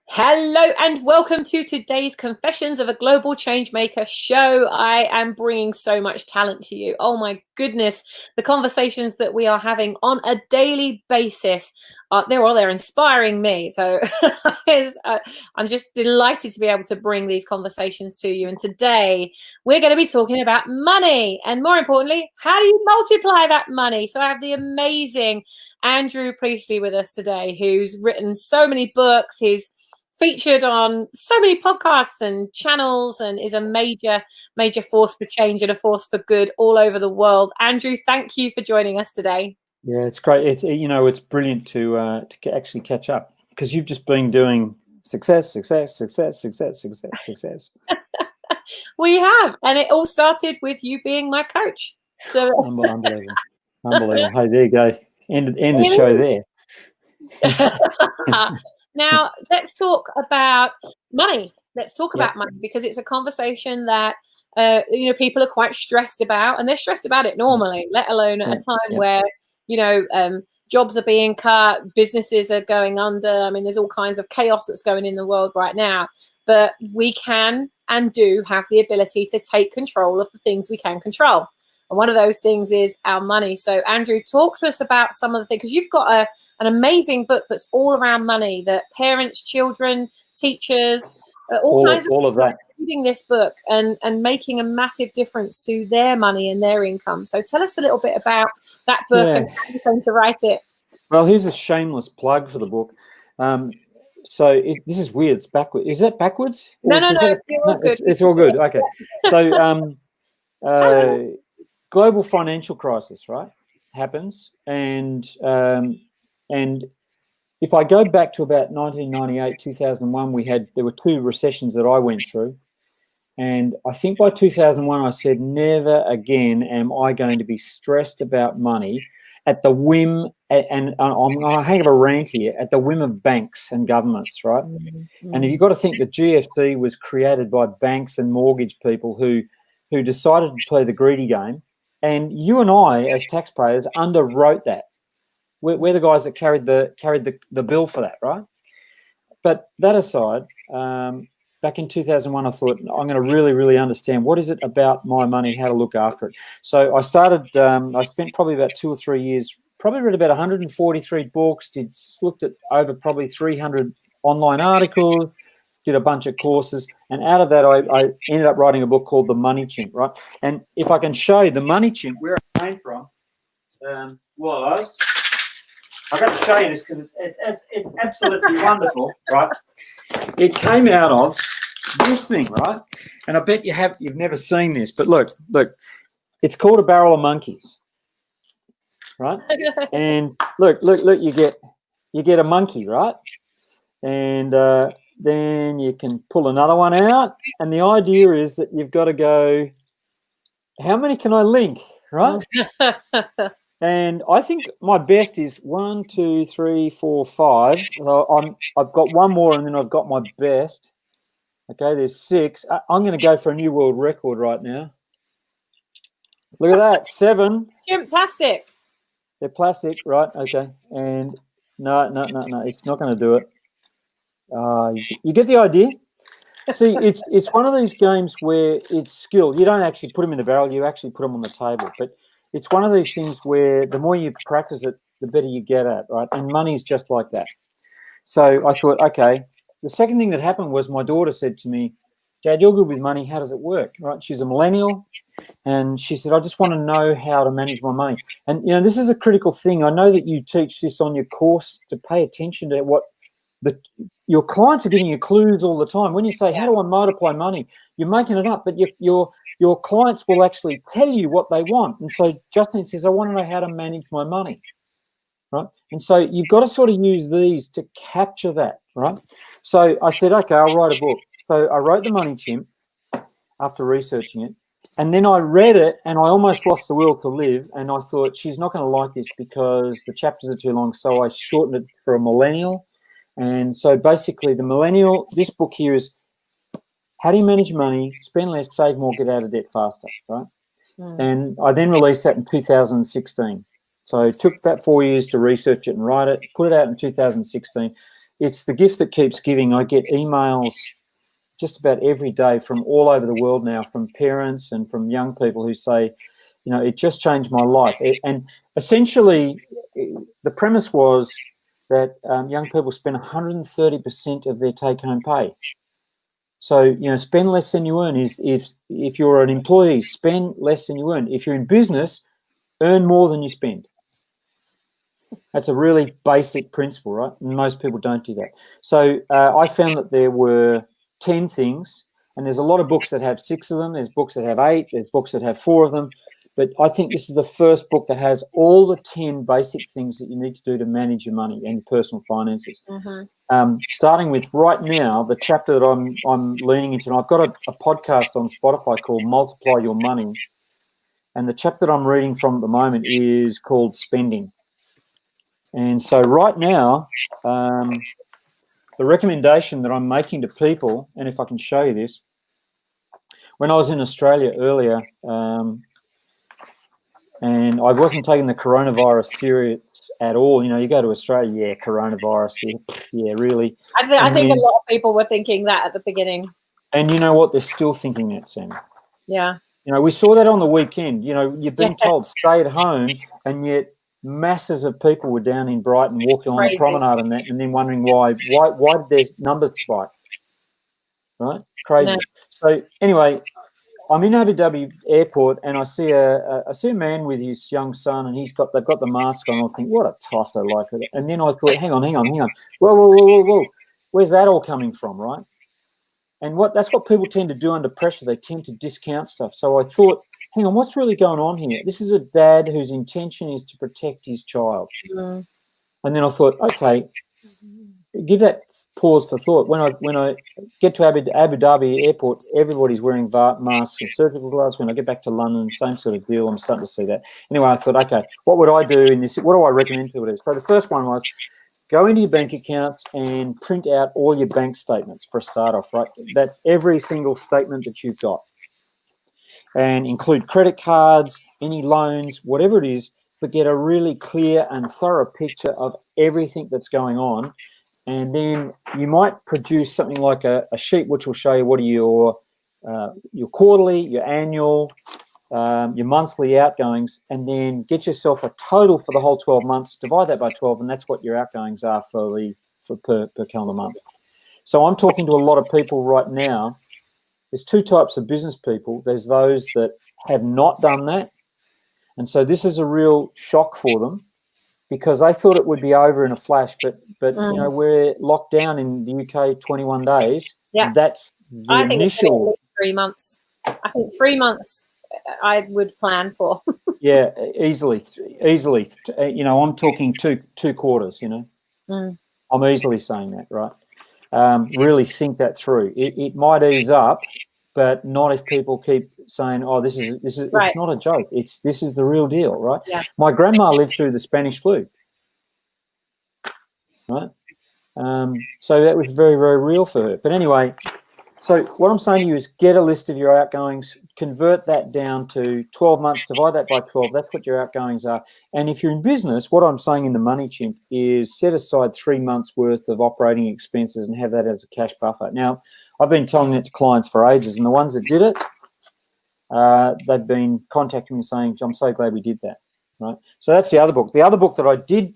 Hello and welcome to today's Confessions of a Global Changemaker show. I am bringing so much talent to you. Oh my goodness, the conversations that we are having on a daily basis, they're inspiring me. So I'm just delighted to be able to bring these conversations to you. And today we're going to be talking about money, and more importantly, how do you multiply that money? So I have the amazing Andrew Priestley with us today, who's written so many books. He's featured on so many podcasts and channels and is a major force for change and a force for good all over the world. Andrew, thank you for joining us today. Yeah, it's great. It's brilliant to actually catch up, because you've just been doing success. We have, and it all started with you being my coach. So unbelievable. Hey, there you go. End the show there. Now, let's talk about money. Let's talk about money, because it's a conversation that people are quite stressed about, and they're stressed about it normally, let alone at a time where jobs are being cut, businesses are going under. I mean, there's all kinds of chaos that's going in the world right now. But we can and do have the ability to take control of the things we can control. And one of those things is our money. So, Andrew, talk to us about some of the things, because you've got an amazing book that's all around money, that parents, children, teachers, all kinds of that reading this book and making a massive difference to their money and their income. So tell us a little bit about that book and how you came to write it. Well, here's a shameless plug for the book. This is weird. It's backwards. Is that backwards? No, it's all good. Okay. So global financial crisis, right, happens, and if I go back to about 1998, 2001, there were two recessions that I went through, and I think by 2001 I said, never again am I going to be stressed about money at the whim, and I'm going to hang up a rant here, at the whim of banks and governments, right? Mm-hmm. And you've got to think the GFC was created by banks and mortgage people who decided to play the greedy game. And you and I, as taxpayers, underwrote that. We're the guys that carried the bill for that, right? But that aside, back in 2001, I thought, I'm going to really, really understand what is it about my money, how to look after it. So I started. I spent probably about 2 or 3 years, probably read about 143 books, looked at over probably 300 online articles, did a bunch of courses, and out of that I ended up writing a book called The Money Chimp, right? And if I can show you The Money Chimp, where it came from, was, I've got to show you this because it's absolutely wonderful, right? It came out of this thing, right? And I bet you've never seen this, but look, it's called A Barrel of Monkeys, right? And look, you get a monkey, right? And then you can pull another one out, and the idea is that you've got to go, how many can I link, right? And I think my best is 1, 2, 3, 4, 5. So I've got one more, and then I've got my best. Okay, there's 6. I'm going to go for a new world record right now. Look at that, 7. Fantastic. They're plastic, right? Okay, and no, it's not going to do it. You get the idea. See, it's one of these games where it's skill. You don't actually put them in the barrel; you actually put them on the table. But it's one of these things where the more you practice it, the better you get at, right? And money's just like that. So I thought, okay. The second thing that happened was my daughter said to me, "Dad, you're good with money. How does it work?" Right? She's a millennial, and she said, "I just want to know how to manage my money." And this is a critical thing. I know that you teach this on your course, to pay attention to what your clients are giving you clues all the time. When you say, how do I multiply money? You're making it up, but your clients will actually tell you what they want. And so Justin says, I want to know how to manage my money, right? And so you've got to sort of use these to capture that, right? So I said, okay, I'll write a book. So I wrote The Money Chimp after researching it. And then I read it, and I almost lost the will to live. And I thought, she's not going to like this because the chapters are too long. So I shortened it for a millennial. And so basically this book here is how do you manage money, spend less, save more, get out of debt faster, right? And I then released that in 2016. So it took about 4 years to research it and write it, put it out in 2016. it's the gift that keeps giving. I get emails just about every day from all over the world now, from parents and from young people who say, you know, it just changed my life. And essentially, the premise was that young people spend 130% of their take-home pay. So, you know, spend less than you earn. Is if you're an employee, spend less than you earn. If you're in business, earn more than you spend. That's a really basic principle, right? And most people don't do that. So I found that there were 10 things, and there's a lot of books that have 6 of them. There's books that have 8. There's books that have 4 of them. But I think this is the first book that has all the 10 basic things that you need to do to manage your money and personal finances. Starting with right now, the chapter that I'm leaning into, and I've got a podcast on Spotify called Multiply Your Money. And the chapter that I'm reading from at the moment is called Spending. And so right now, the recommendation that I'm making to people, and if I can show you this, when I was in Australia earlier, and I wasn't taking the coronavirus serious at all. You know, you go to Australia, yeah, coronavirus, yeah, really. I think a lot of people were thinking that at the beginning. And you know what? They're still thinking that, Sam. Yeah. You know, we saw that on the weekend. You know, you've been told stay at home, and yet masses of people were down in Brighton walking on the promenade and that, and then wondering why did their numbers spike? Right? Crazy. No. So anyway, I'm in Abu Dhabi airport, and I see a man with his young son, and they've got the mask on. I think, what a toss, I like it. And then I thought, hang on. Whoa. Where's that all coming from, right? And that's what people tend to do under pressure. They tend to discount stuff. So I thought, hang on, what's really going on here? This is a dad whose intention is to protect his child. And then I thought, okay, give that pause for thought. When I get to Abu Dhabi airport, everybody's wearing masks and surgical gloves. When I get back to London, same sort of deal. I'm starting to see that. Anyway, I thought, okay, what would I do in this? What do I recommend people do? So the first one was go into your bank accounts and print out all your bank statements for a start off, right? That's every single statement that you've got. And include credit cards, any loans, whatever it is, but get a really clear and thorough picture of everything that's going on. And then you might produce something like a sheet which will show you what are your quarterly, your annual, your monthly outgoings, and then get yourself a total for the whole 12 months, divide that by 12, and that's what your outgoings are per calendar month. So I'm talking to a lot of people right now. There's 2 types of business people. There's those that have not done that. And so this is a real shock for them because they thought it would be over in a flash. But you know, we're locked down in the UK 21 days. Yeah. That's the initial. It's 3 months. I think 3 months I would plan for. Yeah, easily. You know, I'm talking two quarters, you know. I'm easily saying that, right? Really think that through. It might ease up, but not if people keep saying, "Oh, this is." Right. It's not a joke. This is the real deal, right? Yeah. My grandma lived through the Spanish flu, right? So that was very, very real for her. But anyway, so what I'm saying to you is get a list of your outgoings, convert that down to 12 months, divide that by 12. That's what your outgoings are. And if you're in business, what I'm saying in the Money Chimp is set aside 3 months worth of operating expenses and have that as a cash buffer. Now, I've been telling that to clients for ages, and the ones that did it, they've been contacting me saying, I'm so glad we did that, right? So that's the other book. The other book that I did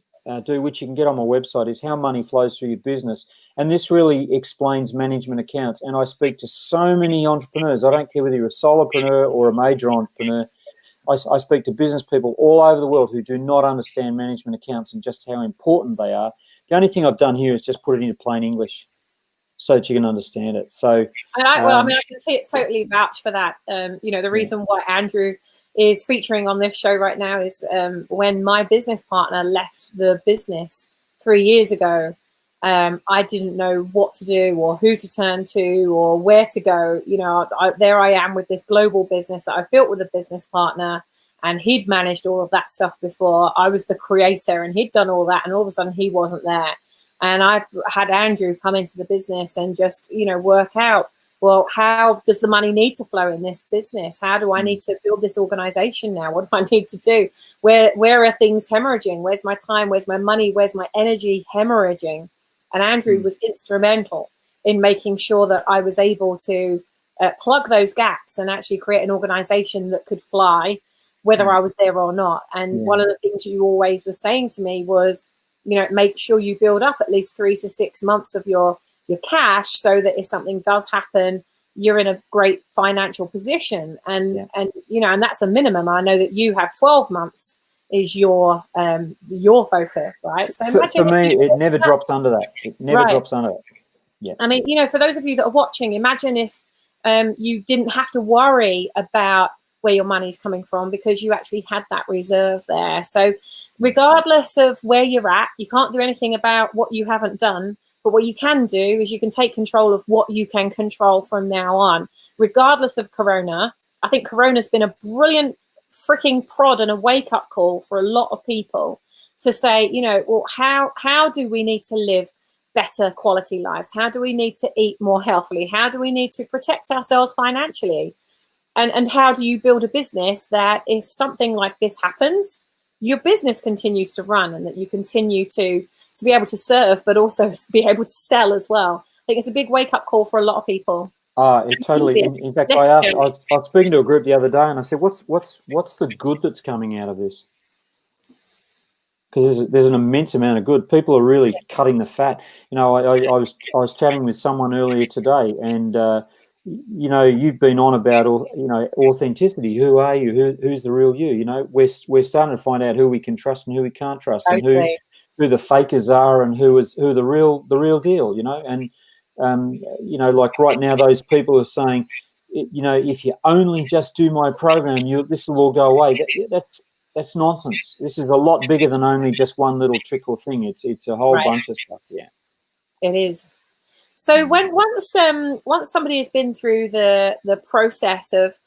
do, which you can get on my website, is How Money Flows Through Your Business. And this really explains management accounts. And I speak to so many entrepreneurs. I don't care whether you're a solopreneur or a major entrepreneur. I speak to business people all over the world who do not understand management accounts and just how important they are. The only thing I've done here is just put it into plain English so that you can understand it. So, I can see it totally vouch for that. You know, the reason why Andrew is featuring on this show right now is when my business partner left the business 3 years ago, I didn't know what to do or who to turn to or where to go. You know, there I am with this global business that I've built with a business partner, and he'd managed all of that stuff before. I was the creator and he'd done all that, and all of a sudden he wasn't there. And I had Andrew come into the business and just, you know, work out, well, how does the money need to flow in this business? How do I need to build this organization now? What do I need to do? Where are things hemorrhaging? Where's my time? Where's my money? Where's my energy hemorrhaging? And Andrew was instrumental in making sure that I was able to plug those gaps and actually create an organization that could fly, whether I was there or not. And one of the things you always were saying to me was, you know, make sure you build up at least 3 to 6 months of your cash, so that if something does happen, you're in a great financial position. And you know, and that's a minimum. I know that you have 12 months is your focus, right? So for me, it never drops under that. It never drops under that. Yeah. I mean, you know, for those of you that are watching, imagine if you didn't have to worry about where your money's coming from, because you actually had that reserve there. So regardless of where you're at, you can't do anything about what you haven't done. But what you can do is you can take control of what you can control from now on, regardless of Corona. I think Corona's been a brilliant freaking prod and a wake-up call for a lot of people to say, you know, well, how do we need to live better quality lives? How do we need to eat more healthily? How do we need to protect ourselves financially? And how do you build a business that if something like this happens, your business continues to run, and that you continue to be able to serve, but also be able to sell as well? I think it's a big wake-up call for a lot of people. It totally. In fact, I was speaking to a group the other day, and I said, "What's the good that's coming out of this?" Because there's an immense amount of good. People are really cutting the fat. You know, I was chatting with someone earlier today, and you know, you've been on about authenticity. Who are you? Who's the real you? You know, we're starting to find out who we can trust and who we can't trust, and who the fakers are and who the real deal. You know, and you know, like right now, those people are saying, you know, if you only just do my program, this will all go away. That's nonsense. This is a lot bigger than only just one little trick or thing. It's a whole bunch of stuff. Yeah, it is. So once somebody has been through the process of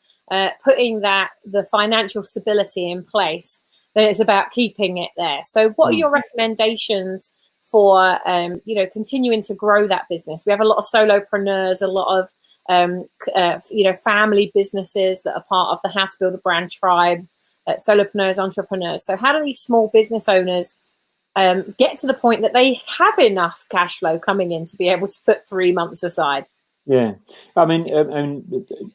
putting the financial stability in place, then it's about keeping it there. So what are your recommendations for you know, continuing to grow that business? We have a lot of solopreneurs, a lot of you know, family businesses that are part of the How to Build a Brand tribe. Solopreneurs, entrepreneurs. So how do these small business owners get to the point that they have enough cash flow coming in to be able to put 3 months aside? Yeah, I mean,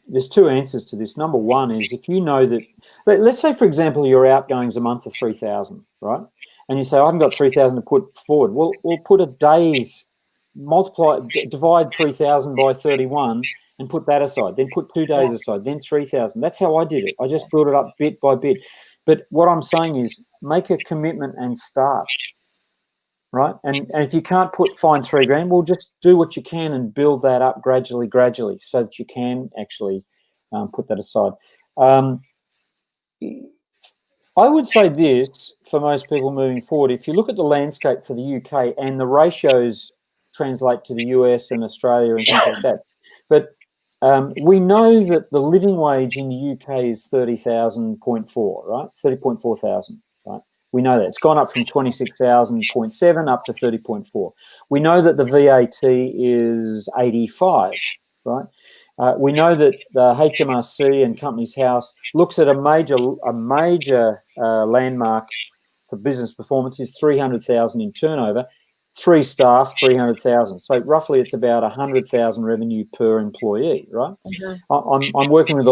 there's two answers to this. Number one is, if you know that, let's say, for example, your outgoings a month are 3,000, right? And you say, I haven't got 3,000 to put forward. Well, we'll put a day's divide 3,000 by 31 and put that aside. Then put 2 days aside. Then 3,000. That's how I did it. I just built it up bit by bit. But what I'm saying is, make a commitment and start. Right, and if you can't find $3,000, well, just do what you can and build that up gradually, so that you can actually put that aside. I would say this for most people moving forward: if you look at the landscape for the UK, and the ratios translate to the US and Australia and things like that, but we know that the living wage in the UK is 30,000.4, right? 30.4 thousand, right? We know that it's gone up from 26,000.7 up to 30.4. We know that the VAT is 85, right? We know that the HMRC and Companies House looks at a major landmark for business performance is 300,000 in turnover, 3 staff, 300,000. So roughly, it's about 100,000 revenue per employee, right? I'm working with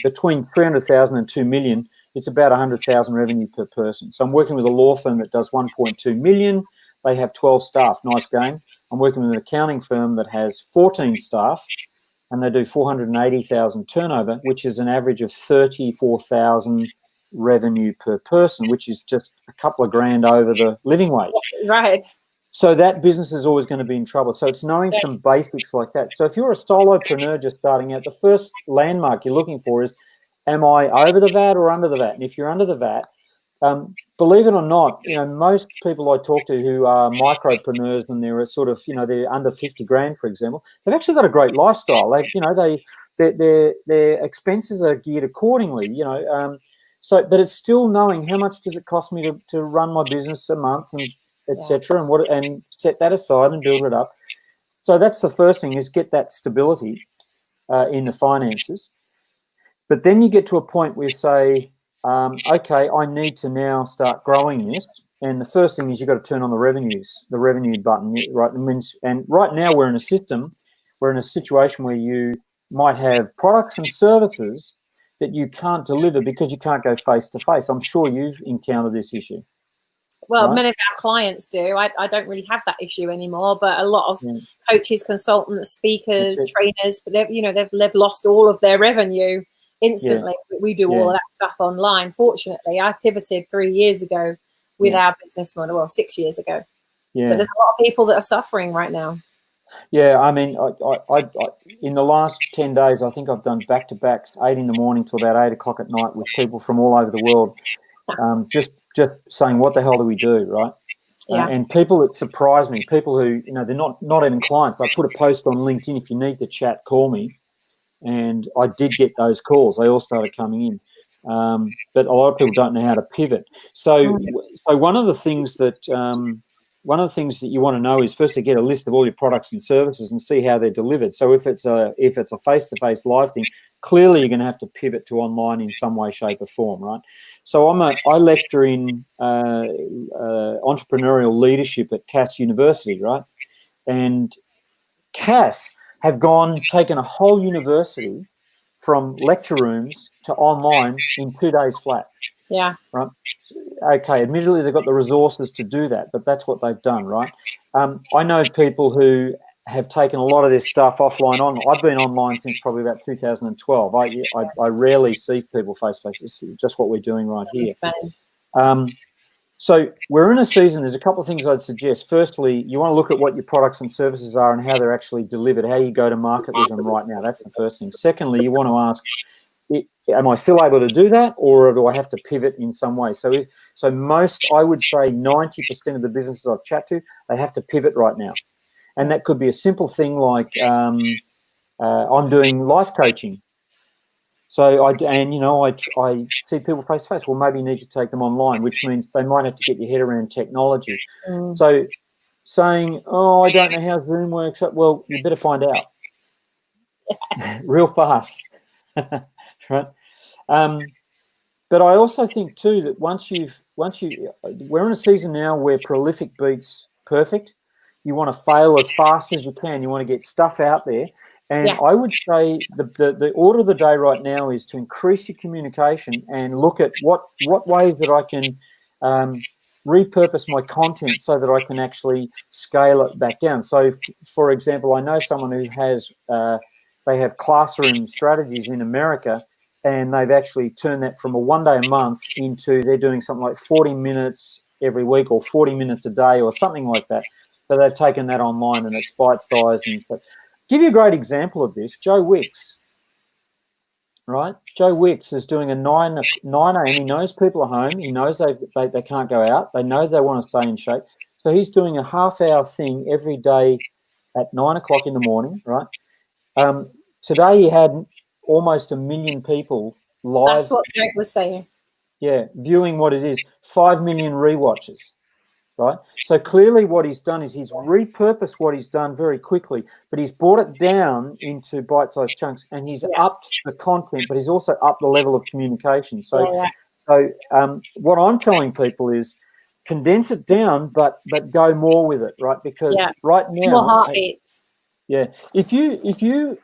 between 300,000 and 2 million. It's about 100,000 revenue per person. So I'm working with a law firm that does 1.2 million. They have 12 staff. Nice game. I'm working with an accounting firm that has 14 staff, and they do 480,000 turnover, which is an average of 34,000 revenue per person, which is just a couple of grand over the living wage. Right. So that business is always going to be in trouble. So it's knowing some basics like that. So if you're a solopreneur just starting out, the first landmark you're looking for is, am I over the VAT or under the VAT? And if you're under the VAT, believe it or not, you know, most people I talk to who are micropreneurs and they're sort of, you know, they're under 50 grand, for example, they've actually got a great lifestyle. Their expenses are geared accordingly, you know. But it's still knowing how much does it cost me to run my business a month, and etc. and set that aside and build it up. So that's the first thing, is get that stability in the finances. But then you get to a point where you say, okay, I need to now start growing this. And the first thing is you've got to turn on the revenue button, right? And right now we're in a situation where you might have products and services that you can't deliver because you can't go face to face. I'm sure you've encountered this issue. Well, right? many of our clients do. I don't really have that issue anymore, but a lot of coaches, consultants, speakers, trainers, but they've lost all of their revenue instantly. We do all of that stuff online. Fortunately, I pivoted 3 years ago with our business model, well, 6 years ago. But there's a lot of people that are suffering right now. Yeah, I mean, I in the last 10 days, I think I've done back-to-backs, 8 in the morning till about 8 o'clock at night with people from all over the world, just saying, what the hell do we do, right? And people that surprise me, people who, they're not even clients. I put a post on LinkedIn, if you need to chat, call me. And I did get those calls. They all started coming in. But a lot of people don't know how to pivot. So one of the things that you want to know is first to get a list of all your products and services and see how they're delivered. So if it's a face-to-face live thing, clearly you're going to have to pivot to online in some way, shape, or form, right? So I lecture in entrepreneurial leadership at Cass University, right? And Cass have taken a whole university from lecture rooms to online in 2 days flat. Yeah. Right. Okay. Admittedly, they've got the resources to do that, but that's what they've done, right? I know people who have taken a lot of this stuff offline on. I've been online since probably about 2012. I rarely see people face to face. It's just what we're doing right here. So we're in a season. There's a couple of things I'd suggest. Firstly, you want to look at what your products and services are and how they're actually delivered, how you go to market with them right now. That's the first thing. Secondly, you want to ask, am I still able to do that, or do I have to pivot in some way? So I would say 90% of the businesses I've chat to, they have to pivot right now. And that could be a simple thing like I'm doing life coaching. So I see people face to face. Well, maybe you need to take them online, which means they might have to get your head around technology. So saying, "Oh, I don't know how Zoom works," well, you better find out real fast, right? But I also think too that we're in a season now where prolific beats perfect. You want to fail as fast as you can. You want to get stuff out there. And I would say the order of the day right now is to increase your communication and look at what ways that I can repurpose my content so that I can actually scale it back down. So, for example, I know someone who has they have classroom strategies in America, and they've actually turned that from a 1 day a month into they're doing something like 40 minutes every week or 40 minutes a day or something like that. So they've taken that online and it's bite-sized and stuff. Give you a great example of this, Joe Wicks, right? Joe Wicks is doing a 9 a.m. He knows people are home. He knows they can't go out. They know they want to stay in shape. So he's doing a half-hour thing every day at 9 o'clock in the morning, right? Today he had almost 1 million people live. That's what Greg was saying. Yeah, viewing what it is, 5 million rewatches. Right. So clearly what he's done is he's repurposed what he's done very quickly, but he's brought it down into bite-sized chunks and he's upped the content, but he's also upped the level of communication. So what I'm telling people is condense it down, but go more with it, right? Because right now, more heartbeats. Yeah. If you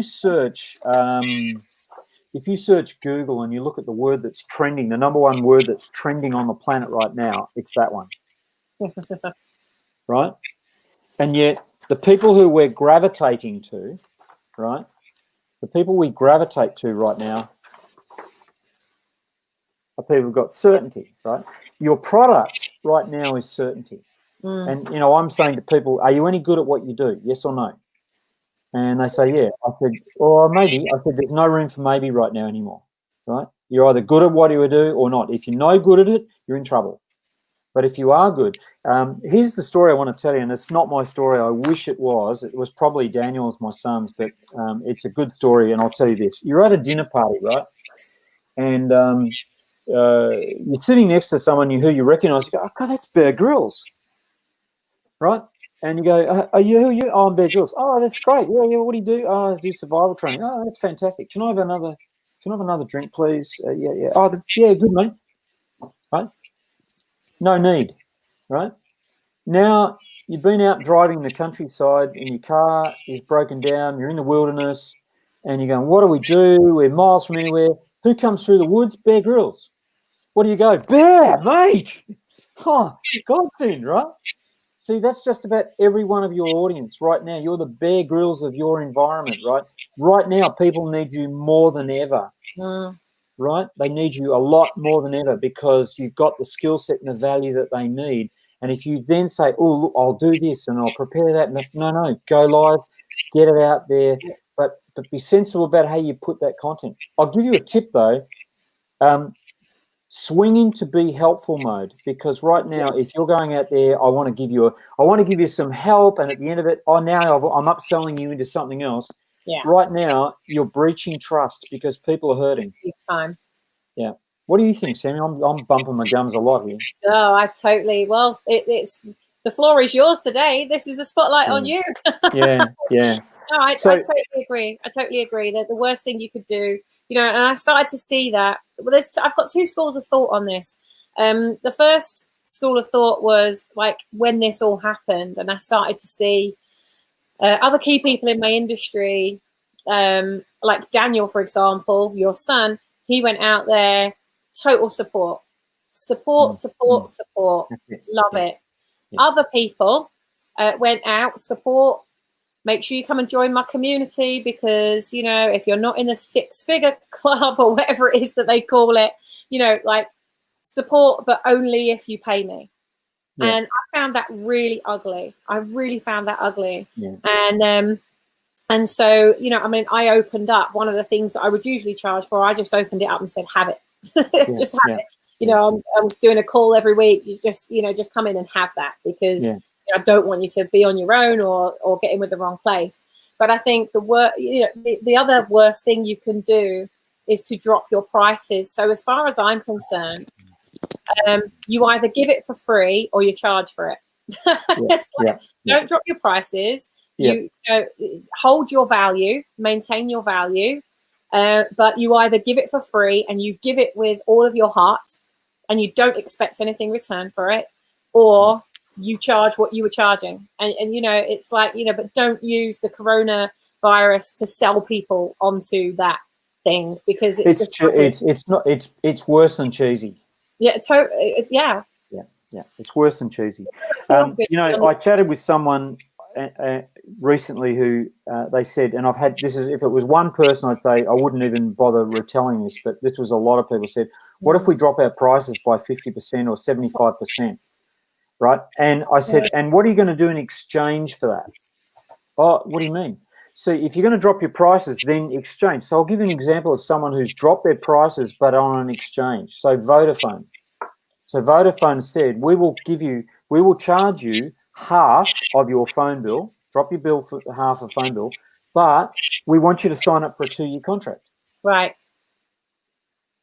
search if you search Google and you look at the word that's trending, the number one word that's trending on the planet right now, it's that one. Right? And yet the people who we're gravitating to, right, the people we gravitate to right now are people who've got certainty, right? Your product right now is certainty. And, I'm saying to people, are you any good at what you do? Yes or no? And they say, yeah. I said, or maybe. I said, there's no room for maybe right now anymore. Right? You're either good at what you do or not. If you're no good at it, you're in trouble. But if you are good, here's the story I want to tell you, and it's not my story. I wish it was. It was probably Daniel's, my son's, but it's a good story, and I'll tell you this. You're at a dinner party, right? And you're sitting next to someone who you recognise. You go, oh, God, that's Bear Grylls, right? And you go, are you who are you? Oh, I'm Bear Grylls. Oh, that's great. Yeah. What do you do? Oh, I do survival training. Oh, that's fantastic. Can I have another drink, please? Yeah. Oh, yeah, good, mate. Right? No need, right? Now you've been out driving the countryside and your car is broken down, you're in the wilderness, and you're going, what do we do? We're miles from anywhere. Who comes through the woods? Bear Grylls. What do you go? Bear, mate! Oh, godsend, right? See, that's just about every one of your audience right now. You're the Bear Grylls of your environment, right? Right now, people need you more than ever, right? They need you a lot more than ever because you've got the skill set and the value that they need. And if you then say, oh, look, I'll do this and I'll prepare that. No, go live, get it out there, but be sensible about how you put that content. I'll give you a tip, though. Swing into be helpful mode, because right now, if you're going out there, I want to give you some help, and at the end of it, now I'm upselling you into something else. Yeah. Right now, you're breaching trust because people are hurting. Time. Yeah. What do you think, Sammy? I'm bumping my gums a lot here. Oh, I totally. Well, it's the floor is yours today. This is a spotlight on you. Yeah. No, I totally agree. I totally agree that the worst thing you could do, and I started to see that. Well, I've got two schools of thought on this. The first school of thought was like when this all happened, and I started to see other key people in my industry, like Daniel, for example, your son. He went out there, total support. Love it. Yeah. Other people went out, support. Make sure you come and join my community because, if you're not in the 6-figure club or whatever it is that they call it, like support, but only if you pay me. Yeah. And I found that really ugly. I really found that ugly. Yeah. And so, I opened up one of the things that I would usually charge for. I just opened it up and said, have it. Just have it. I'm doing a call every week. You just come in and have that because I don't want you to be on your own or get in with the wrong place. But I think the other worst thing you can do is to drop your prices. So as far as I'm concerned, you either give it for free or you charge for it. Don't drop your prices. You hold your value, maintain your value, but you either give it for free and you give it with all of your heart and you don't expect anything in return for it, or you charge what you were charging. And it's like, but don't use the coronavirus to sell people onto that thing because it's worse than cheesy. Yeah, it's it's worse than cheesy. I chatted with someone recently who they said, and I've had this is if it was one person, I'd say I wouldn't even bother retelling this, but this was a lot of people said, what if we drop our prices by 50% or 75%? Right? And I said, and what are you going to do in exchange for that? Oh, what do you mean? So if you're going to drop your prices, then exchange. So I'll give you an example of someone who's dropped their prices but on an exchange. So Vodafone. So Vodafone said, we will charge you half of your phone bill, drop your bill for half a phone bill, but we want you to sign up for a 2-year contract. Right.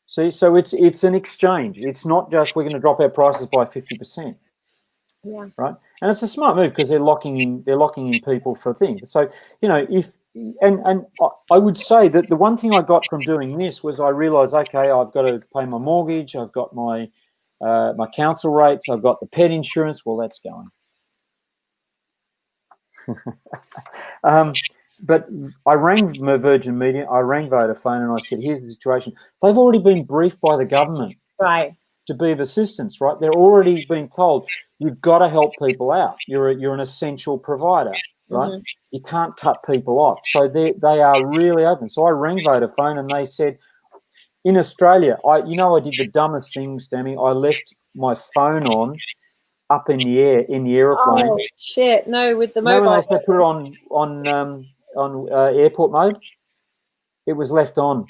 See, so it's an exchange. It's not just we're going to drop our prices by 50%. Yeah. Right. And it's a smart move because they're locking in people for things. So, and I would say that the one thing I got from doing this was I realized, okay, I've got to pay my mortgage, I've got my my council rates, I've got the pet insurance. Well, that's going. But I rang Virgin Media, I rang Vodafone, and I said, here's the situation. They've already been briefed by the government. Right. To be of assistance, right? They're already being told you've got to help people out. You're an essential provider, right? Mm-hmm. You can't cut people off. So they are really open. So I rang Vodafone and they said, in Australia, I did the dumbest thing, Stammy. I left my phone on up in the air in the aeroplane. Oh shit! No, with the mobile. When they put it on airport mode, it was left on.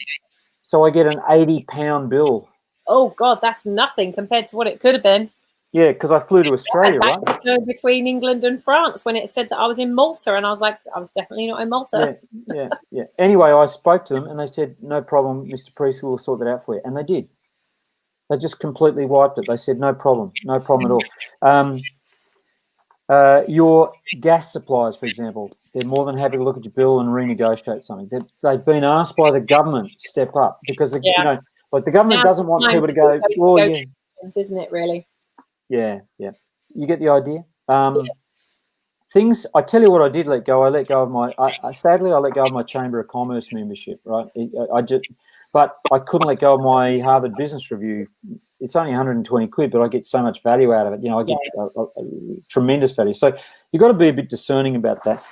So I get an £80 bill. Oh God, that's nothing compared to what it could have been. Yeah, because I flew to Australia, right? Between England and France when it said that I was in Malta, and I was like, I was definitely not in Malta. Yeah. Anyway, I spoke to them, and they said, no problem, Mr. Priestley, we'll sort that out for you. And they did. They just completely wiped it. They said, no problem at all. Your gas suppliers, for example, they're more than happy to look at your bill and renegotiate something. They've been asked by the government to step up because, like the government doesn't want people to go, well, isn't it really? Yeah. You get the idea. Things. I tell you what, I did let go. I let go of my. Sadly, I let go of my Chamber of Commerce membership. Right. But I couldn't let go of my Harvard Business Review. It's only 120 quid, but I get so much value out of it. I get tremendous value. So you've got to be a bit discerning about that.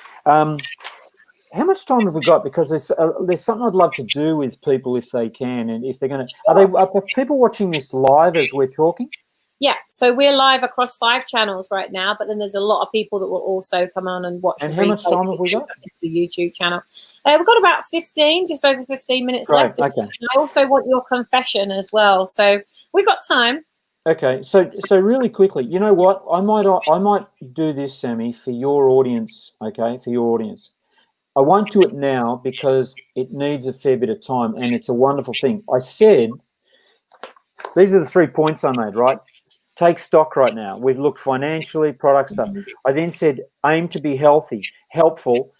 How much time have we got? Because there's something I'd love to do with people if they can, and if they're going to. Are people watching this live as we're talking? Yeah, so we're live across 5 channels right now, but then there's a lot of people that will also come on and watch. And how much time have we got? The YouTube channel. We've got about 15, just over 15 minutes left. Okay. And I also want your confession as well, so we've got time. Okay, so really quickly, you know what? I might do this, Sammy, for your audience. Okay, for your audience. I won't do it now because it needs a fair bit of time, and it's a wonderful thing. I said these are the 3 points I made, right? Take stock right now. We've looked financially, product stuff. I then said aim to be healthy, helpful,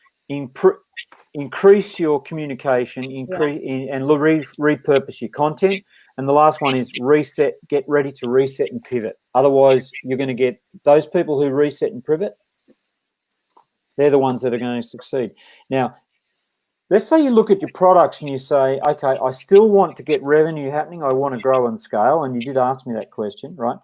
increase your communication, and repurpose your content. And the last one is reset. Get ready to reset and pivot. Otherwise, you're going to get those people who reset and pivot. They're the ones that are going to succeed. Now, let's say you look at your products and you say, okay, I still want to get revenue happening. I want to grow and scale. And you did ask me that question, right?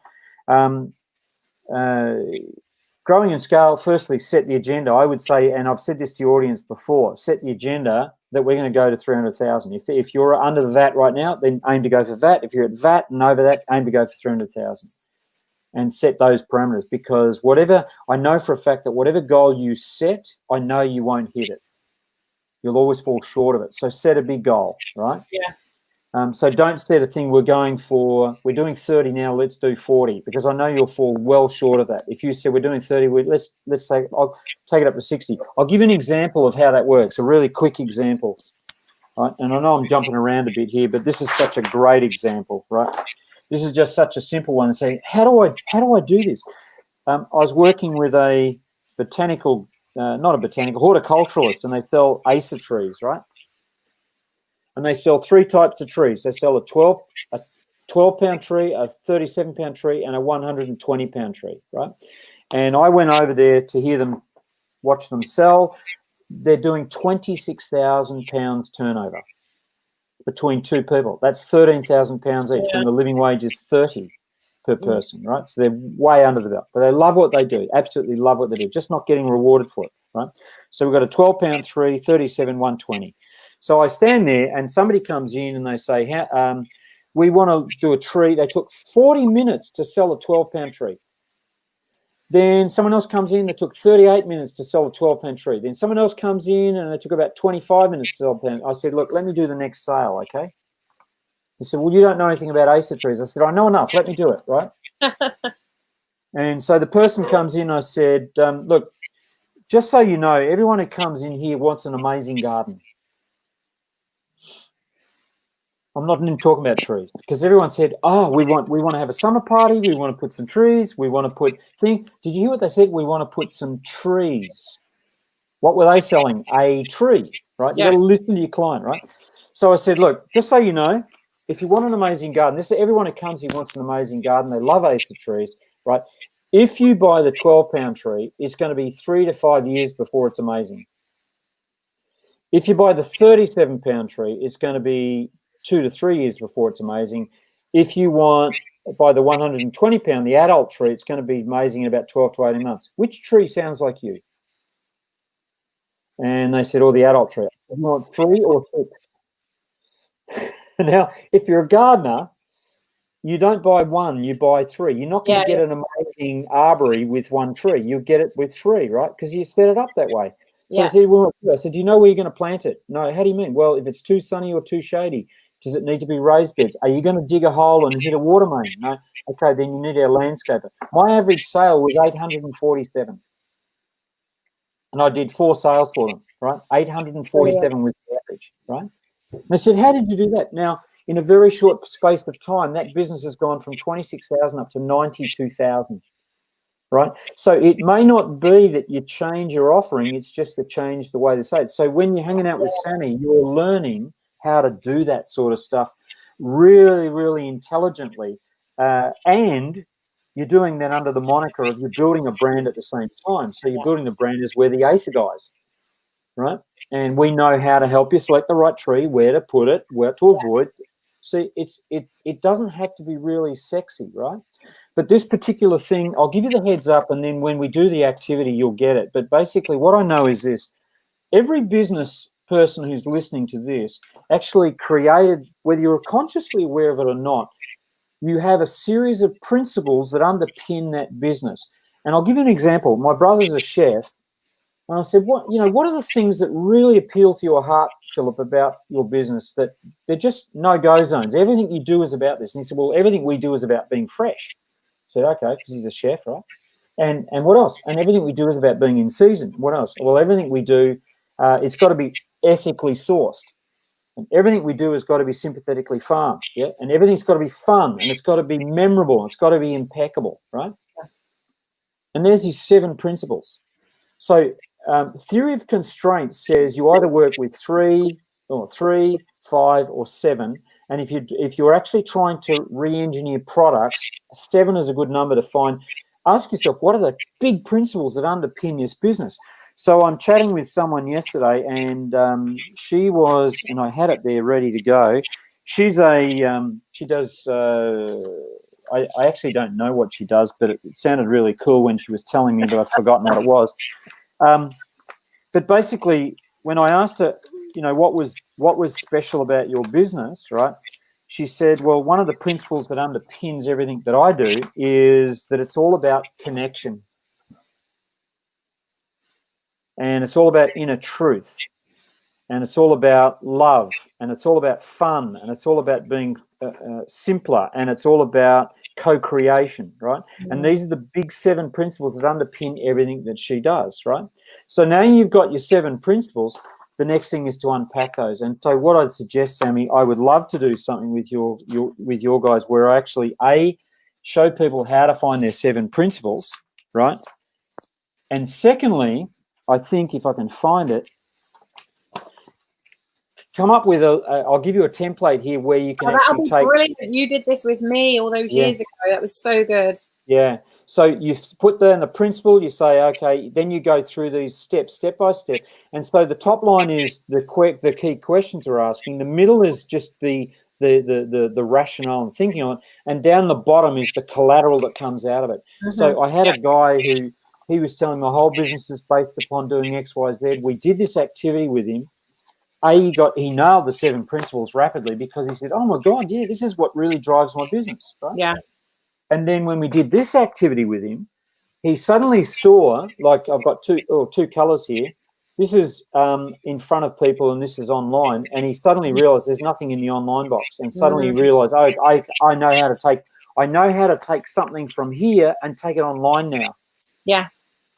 Growing and scale, firstly, set the agenda. I would say, and I've said this to your audience before, set the agenda that we're going to go to 300,000. If you're under the VAT right now, then aim to go for VAT. If you're at VAT and over that, aim to go for 300,000. And set those parameters, because I know for a fact that whatever goal you set, I know you won't hit it. You'll always fall short of it. So set a big goal, right? Yeah. So don't set a thing, we're doing 30 now, let's do 40, because I know you'll fall well short of that. If you said we're doing 30, let's say I'll take it up to 60. I'll give you an example of how that works, a really quick example. Right? And I know I'm jumping around a bit here, but this is such a great example, right? This is just such a simple one. Saying, how do I do this? I was working with a horticulturalist, and they sell Acer trees, right? And they sell 3 types of trees. They sell a 12-pound tree, a 37-pound tree, and a 120-pound tree, right? And I went over there to watch them sell. They're doing 26,000 pounds turnover between 2 people. That's 13,000 pounds each, and the living wage is 30 per person, right? So they're way under the belt, but they love what they do, absolutely love what they do, just not getting rewarded for it, right? So we've got a 12-pound 3, 37, 120. So I stand there and somebody comes in and they say, we want to do a tree. They took 40 minutes to sell a 12-pound tree. Then someone else comes in, they took 38 minutes to sell a 12-pound tree. Then someone else comes in and they took about 25 minutes to sell a pound. I said, look, let me do the next sale, okay? He said, well, you don't know anything about Acer trees. I said, I know enough. Let me do it, right? And so the person comes in. I said, look, just so you know, everyone who comes in here wants an amazing garden. I'm not even talking about trees, because everyone said, oh, we want to have a summer party. We want to put some trees. We want to put things. Did you hear what they said? We want to put some trees. What were they selling? A tree, right? Yeah. You got to listen to your client, right? So I said, look, just so you know, if you want an amazing garden, everyone who comes here wants an amazing garden. They love Acer trees, right? If you buy the 12-pound tree, it's going to be 3 to 5 years before it's amazing. If you buy the 37-pound tree, it's going to be 2 to 3 years before it's amazing. If you buy the 120-pound, the adult tree, it's going to be amazing in about 12 to 18 months. Which tree sounds like you? And they said, the adult tree. I said, you want 3 or 6? Now, if you're a gardener, you don't buy 1, you buy 3. You're not going to get an amazing arbory with 1 tree. You'll get it with 3, right? Because you set it up that way. So I said, do you know where you're going to plant it? No. How do you mean? Well, if it's too sunny or too shady, does it need to be raised beds? Are you going to dig a hole and hit a water main? No. Okay, then you need our landscaper. My average sale was 847. And I did 4 sales for them, right? 847 was the average, right? And I said, how did you do that? Now, in a very short space of time, that business has gone from 26,000 up to 92,000, right? So it may not be that you change your offering, it's just to change the way they say it. So when you're hanging out with Sammy, you're learning how to do that sort of stuff really, really intelligently. And you're doing that under the moniker of you're building a brand at the same time. So you're building the brand as we're the ACER guys, right? And we know how to help you select the right tree, where to put it, where to avoid. See, it doesn't have to be really sexy, right? But this particular thing, I'll give you the heads up, and then when we do the activity, you'll get it. But basically what I know is this. Every business person who's listening to this actually created, whether you're consciously aware of it or not, you have a series of principles that underpin that business. And I'll give you an example. My brother's a chef, and I said, what are the things that really appeal to your heart, Philip, about your business, that they're just no-go zones? Everything you do is about this. And he said, well, everything we do is about being fresh. I said, okay, because he's a chef, right? And what else? And everything we do is about being in season. What else? Well, everything we do, it's got to be ethically sourced. And everything we do has got to be sympathetically farmed, yeah? And everything's got to be fun, and it's got to be memorable, and it's got to be impeccable, right? And there's these 7 principles. So theory of constraints says you either work with 3, 5, or 7. And if you're actually trying to re-engineer products, 7 is a good number to find. Ask yourself, what are the big principles that underpin this business? So I'm chatting with someone yesterday, and she was, and I had it there ready to go. She's she does, I actually don't know what she does, but it sounded really cool when she was telling me, but I've forgotten what it was. But basically, when I asked her, what was special about your business, right? She said, well, one of the principles that underpins everything that I do is that it's all about connection. And it's all about inner truth. And it's all about love. And it's all about fun. And it's all about being simpler. And it's all about co-creation, right? Mm-hmm. And these are the big 7 principles that underpin everything that she does, right? So now you've got your 7 principles. The next thing is to unpack those. And so what I'd suggest, Sammy, I would love to do something with your guys where I actually, show people how to find their 7 principles, right? And secondly, I think if I can find it, come up with I'll give you a template here where you can actually take. Brilliant. You did this with me all those years ago. That was so good. Yeah. So you put down the principle, you say, okay, then you go through these steps, step by step. And so the top line is the key questions we're asking. The middle is just the rationale and thinking on it. And down the bottom is the collateral that comes out of it. Mm-hmm. So I had a guy who, he was telling my whole business is based upon doing X, Y, Z. We did this activity with him. He nailed the 7 principles rapidly because he said, oh my God, yeah, this is what really drives my business, right? Yeah. And then when we did this activity with him, he suddenly saw, like I've got two colors here. This is in front of people and this is online. And he suddenly realized there's nothing in the online box. And suddenly he realized, oh, I know how to take something from here and take it online now. Yeah.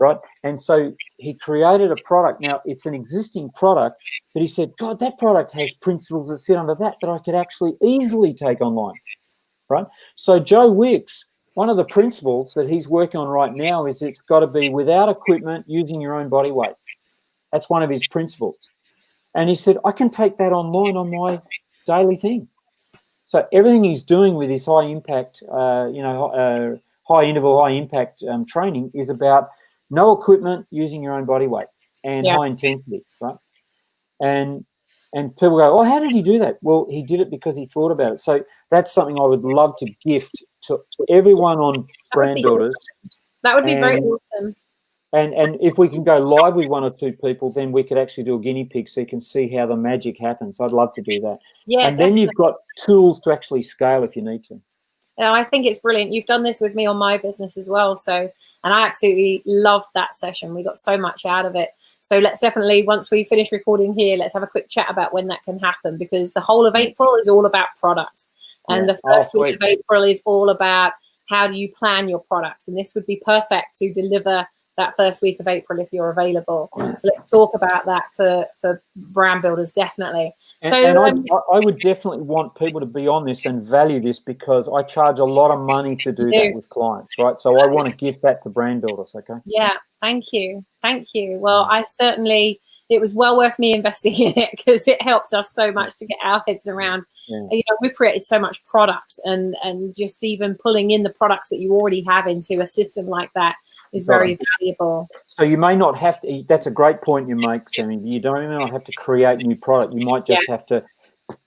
Right. And so he created a product. Now it's an existing product, but he said, God, that product has principles that sit under that I could actually easily take online. Right. So Joe Wicks, one of the principles that he's working on right now is it's got to be without equipment, using your own body weight. That's one of his principles. And he said, I can take that online on my daily thing. So everything he's doing with his high impact, high interval, high impact training is about no equipment, using your own body weight and high intensity, right? And people go, oh, how did he do that? Well, he did it because he thought about it. So that's something I would love to gift to everyone on Brand Builders. That would be very awesome. And if we can go live with 1 or 2 people, then we could actually do a guinea pig so you can see how the magic happens. I'd love to do that. Yeah, and then you've got tools to actually scale if you need to. Yeah, I think it's brilliant. You've done this with me on my business as well. So, and I absolutely loved that session. We got so much out of it. So let's definitely, once we finish recording here, let's have a quick chat about when that can happen, because the whole of April is all about product. And the first week of April is all about how do you plan your products. And this would be perfect to deliver that first week of April if you're available. So let's talk about that for Brand Builders, definitely. And I would definitely want people to be on this and value this, because I charge a lot of money to do that with clients, right? So I want to gift that to Brand Builders, okay? Yeah, thank you. Well, I certainly it was well worth me investing in it, because it helped us so much to get our heads around. You know, we've created so much product, and just even pulling in the products that you already have into a system like that is very valuable. So you may not have to, that's a great point you make, Sammy. You don't even have to create new product. You might just have to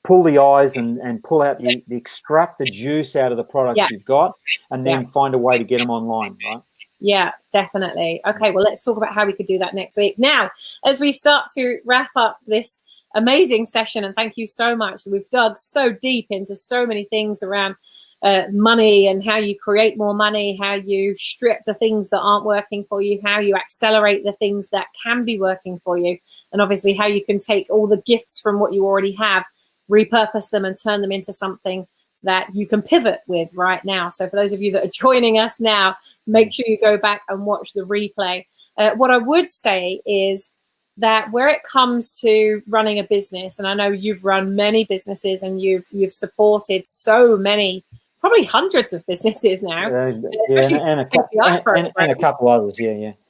pull the eyes and pull out the extract the juice out of the products you've got, and then find a way to get them online, right? Yeah, definitely. Okay, well, let's talk about how we could do that next week. Now, as we start to wrap up this amazing session, and thank you so much. We've dug so deep into so many things around money, and how you create more money, how you strip the things that aren't working for you, how you accelerate the things that can be working for you, and obviously how you can take all the gifts from what you already have, repurpose them, and turn them into something that you can pivot with right now. So for those of you that are joining us now, make sure you go back and watch the replay. What I would say is that where it comes to running a business, and I know you've run many businesses, and you've supported so many, probably hundreds of businesses now, and a couple others,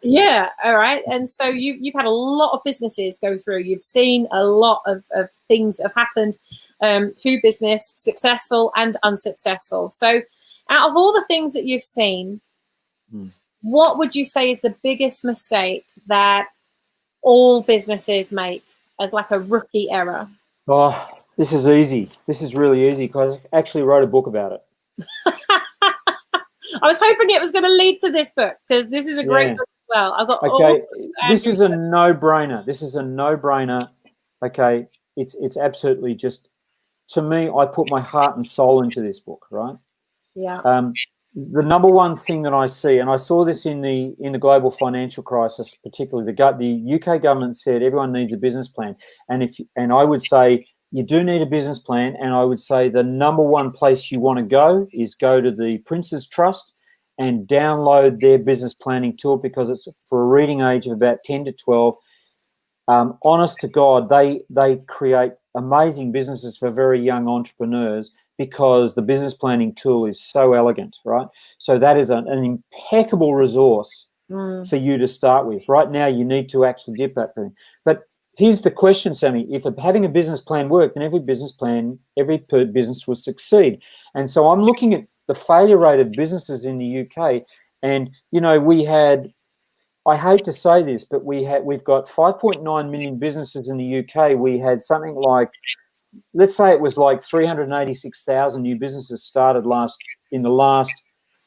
Yeah, all right. And so you've had a lot of businesses go through. You've seen a lot of things that have happened to business, successful and unsuccessful. So out of all the things that you've seen, what would you say is the biggest mistake that all businesses make as like a rookie error? Oh, this is easy. This is really easy, because I actually wrote a book about it. I was hoping it was going to lead to this book, because this is a great book as well. I've got this is a no-brainer. This is a no-brainer. Okay, it's absolutely just, to me, I put my heart and soul into this book, right? Yeah. The number one thing that I see, and I saw this in the global financial crisis, particularly the UK government said everyone needs a business plan, and I would say you do need a business plan, and I would say the number one place you want to go is go to the Prince's Trust and download their business planning tool, because it's for a reading age of about 10 to 12. Honest to God, they create amazing businesses for very young entrepreneurs, because the business planning tool is so elegant, right? So that is an impeccable resource for you to start with. Right now, you need to actually dip that thing. But here's the question, Sammy. If having a business plan worked, then every business will succeed. And so I'm looking at the failure rate of businesses in the UK, and, you know, we had, I hate to say this, but we've got 5.9 million businesses in the UK. We had something like, let's say it was like 386,000 new businesses started in the last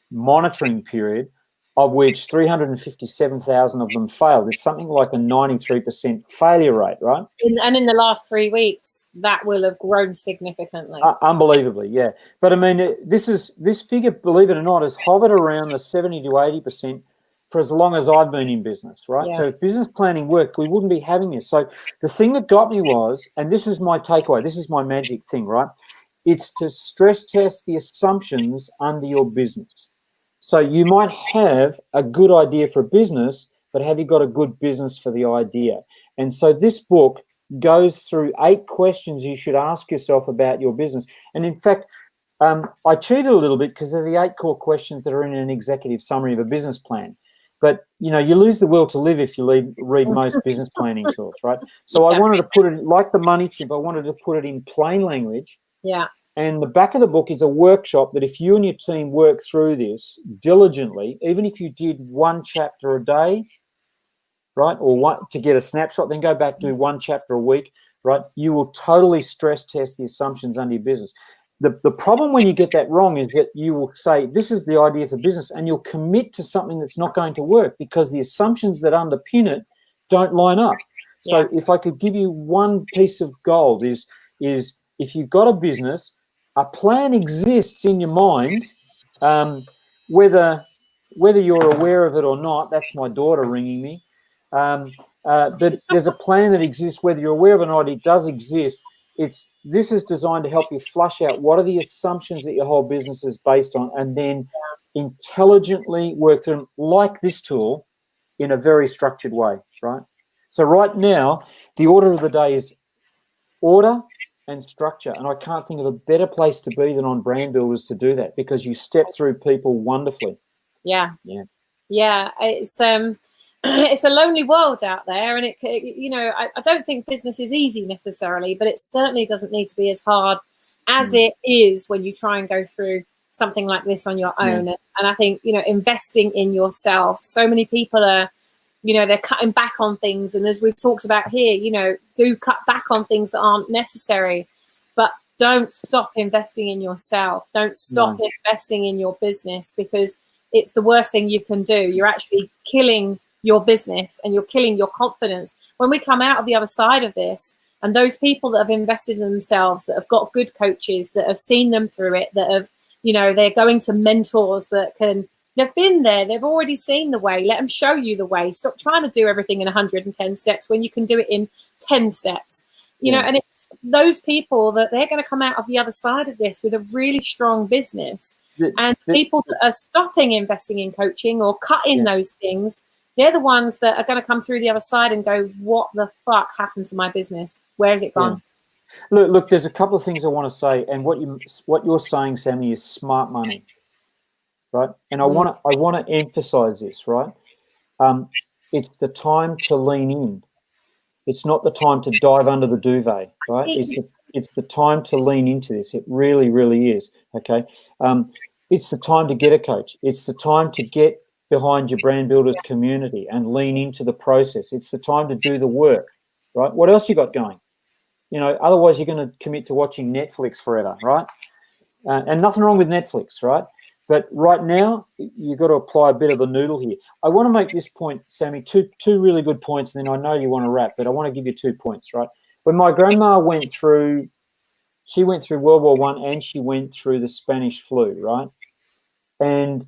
monitoring period, of which 357,000 of them failed. It's something like a 93% failure rate, right? And in the last 3 weeks, that will have grown significantly. Unbelievably, yeah. But I mean, this figure, believe it or not, has hovered around the 70 to 80% for as long as I've been in business, right? Yeah. So if business planning worked, we wouldn't be having this. So the thing that got me was, and this is my takeaway, this is my magic thing, right? It's to stress test the assumptions under your business. So you might have a good idea for a business, but have you got a good business for the idea? And so this book goes through 8 questions you should ask yourself about your business. And in fact, I cheated a little bit, because they're the 8 core questions that are in an executive summary of a business plan. But, you know, you lose the will to live if you read most business planning tools, right? So I wanted to put it, like the money tip, I wanted to put it in plain language. Yeah. And the back of the book is a workshop that if you and your team work through this diligently, even if you did 1 chapter a day, right, or one to get a snapshot, then go back, do 1 chapter a week, right, you will totally stress test the assumptions under your business. The problem when you get that wrong is that you will say, this is the idea for business, and you'll commit to something that's not going to work, because the assumptions that underpin it don't line up. So if I could give you one piece of gold is if you've got a business, a plan exists in your mind, whether you're aware of it or not. That's my daughter ringing me. But there's a plan that exists, whether you're aware of it or not. It does exist. This is designed to help you flush out what are the assumptions that your whole business is based on, and then intelligently work through them, like this tool, in a very structured way, right? So right now, the order of the day is order and structure, and I can't think of a better place to be than on Brand Builders to do that, because you step through people wonderfully. Yeah. It's it's a lonely world out there, and I don't think business is easy necessarily, but it certainly doesn't need to be as hard as it is when you try and go through something like this on your own. And I think, investing in yourself, so many people are, they're cutting back on things. And as we've talked about here, do cut back on things that aren't necessary, but don't stop investing in yourself. Don't stop investing in your business, because it's the worst thing you can do. You're actually killing your business and you're killing your confidence. When we come out of the other side of this, and those people that have invested in themselves, that have got good coaches, that have seen them through it, that have, they're going to mentors that they've been there, they've already seen the way. Let them show you the way. Stop trying to do everything in 110 steps when you can do it in 10 steps. And it's those people that they're going to come out of the other side of this with a really strong business. And people that are stopping investing in coaching or cutting those things, they're the ones that are going to come through the other side and go, what the fuck happened to my business? Where has it gone? Look, there's a couple of things I want to say, and what you're saying, Sammy, is smart money, right? And I want to emphasize this, right? It's the time to lean in. It's not the time to dive under the duvet, right? It's the time to lean into this. It really, really is. Okay. It's the time to get a coach. It's the time to get behind your brand builders community and lean into the process. It's the time to do the work, right? What else you got going? Otherwise you're going to commit to watching Netflix forever, right? And nothing wrong with Netflix, right? But right now you've got to apply a bit of the noodle here. I want to make this point, Sammy, two really good points, and then I know you want to wrap, but I want to give you 2 points, right? When my grandma went through World War I and she went through the Spanish flu, right? And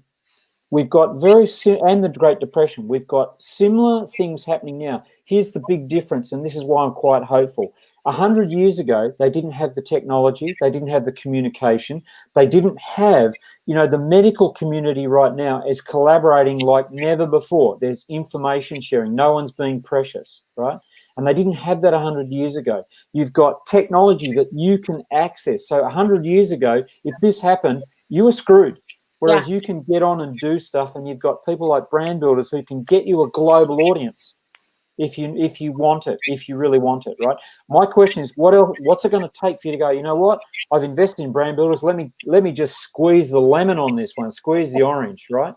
we've got and the Great Depression. We've got similar things happening now. Here's the big difference, and this is why I'm quite hopeful. 100 years ago, they didn't have the technology. They didn't have the communication. They didn't have, the medical community right now is collaborating like never before. There's information sharing. No one's being precious, right? And they didn't have that 100 years ago. You've got technology that you can access. So 100 years ago, if this happened, you were screwed. Whereas you can get on and do stuff, and you've got people like brand builders who can get you a global audience if you want it, if you really want it, right? My question is, what's it going to take for you to go, you know what? I've invested in brand builders. Let me just squeeze the lemon on this one, squeeze the orange, right?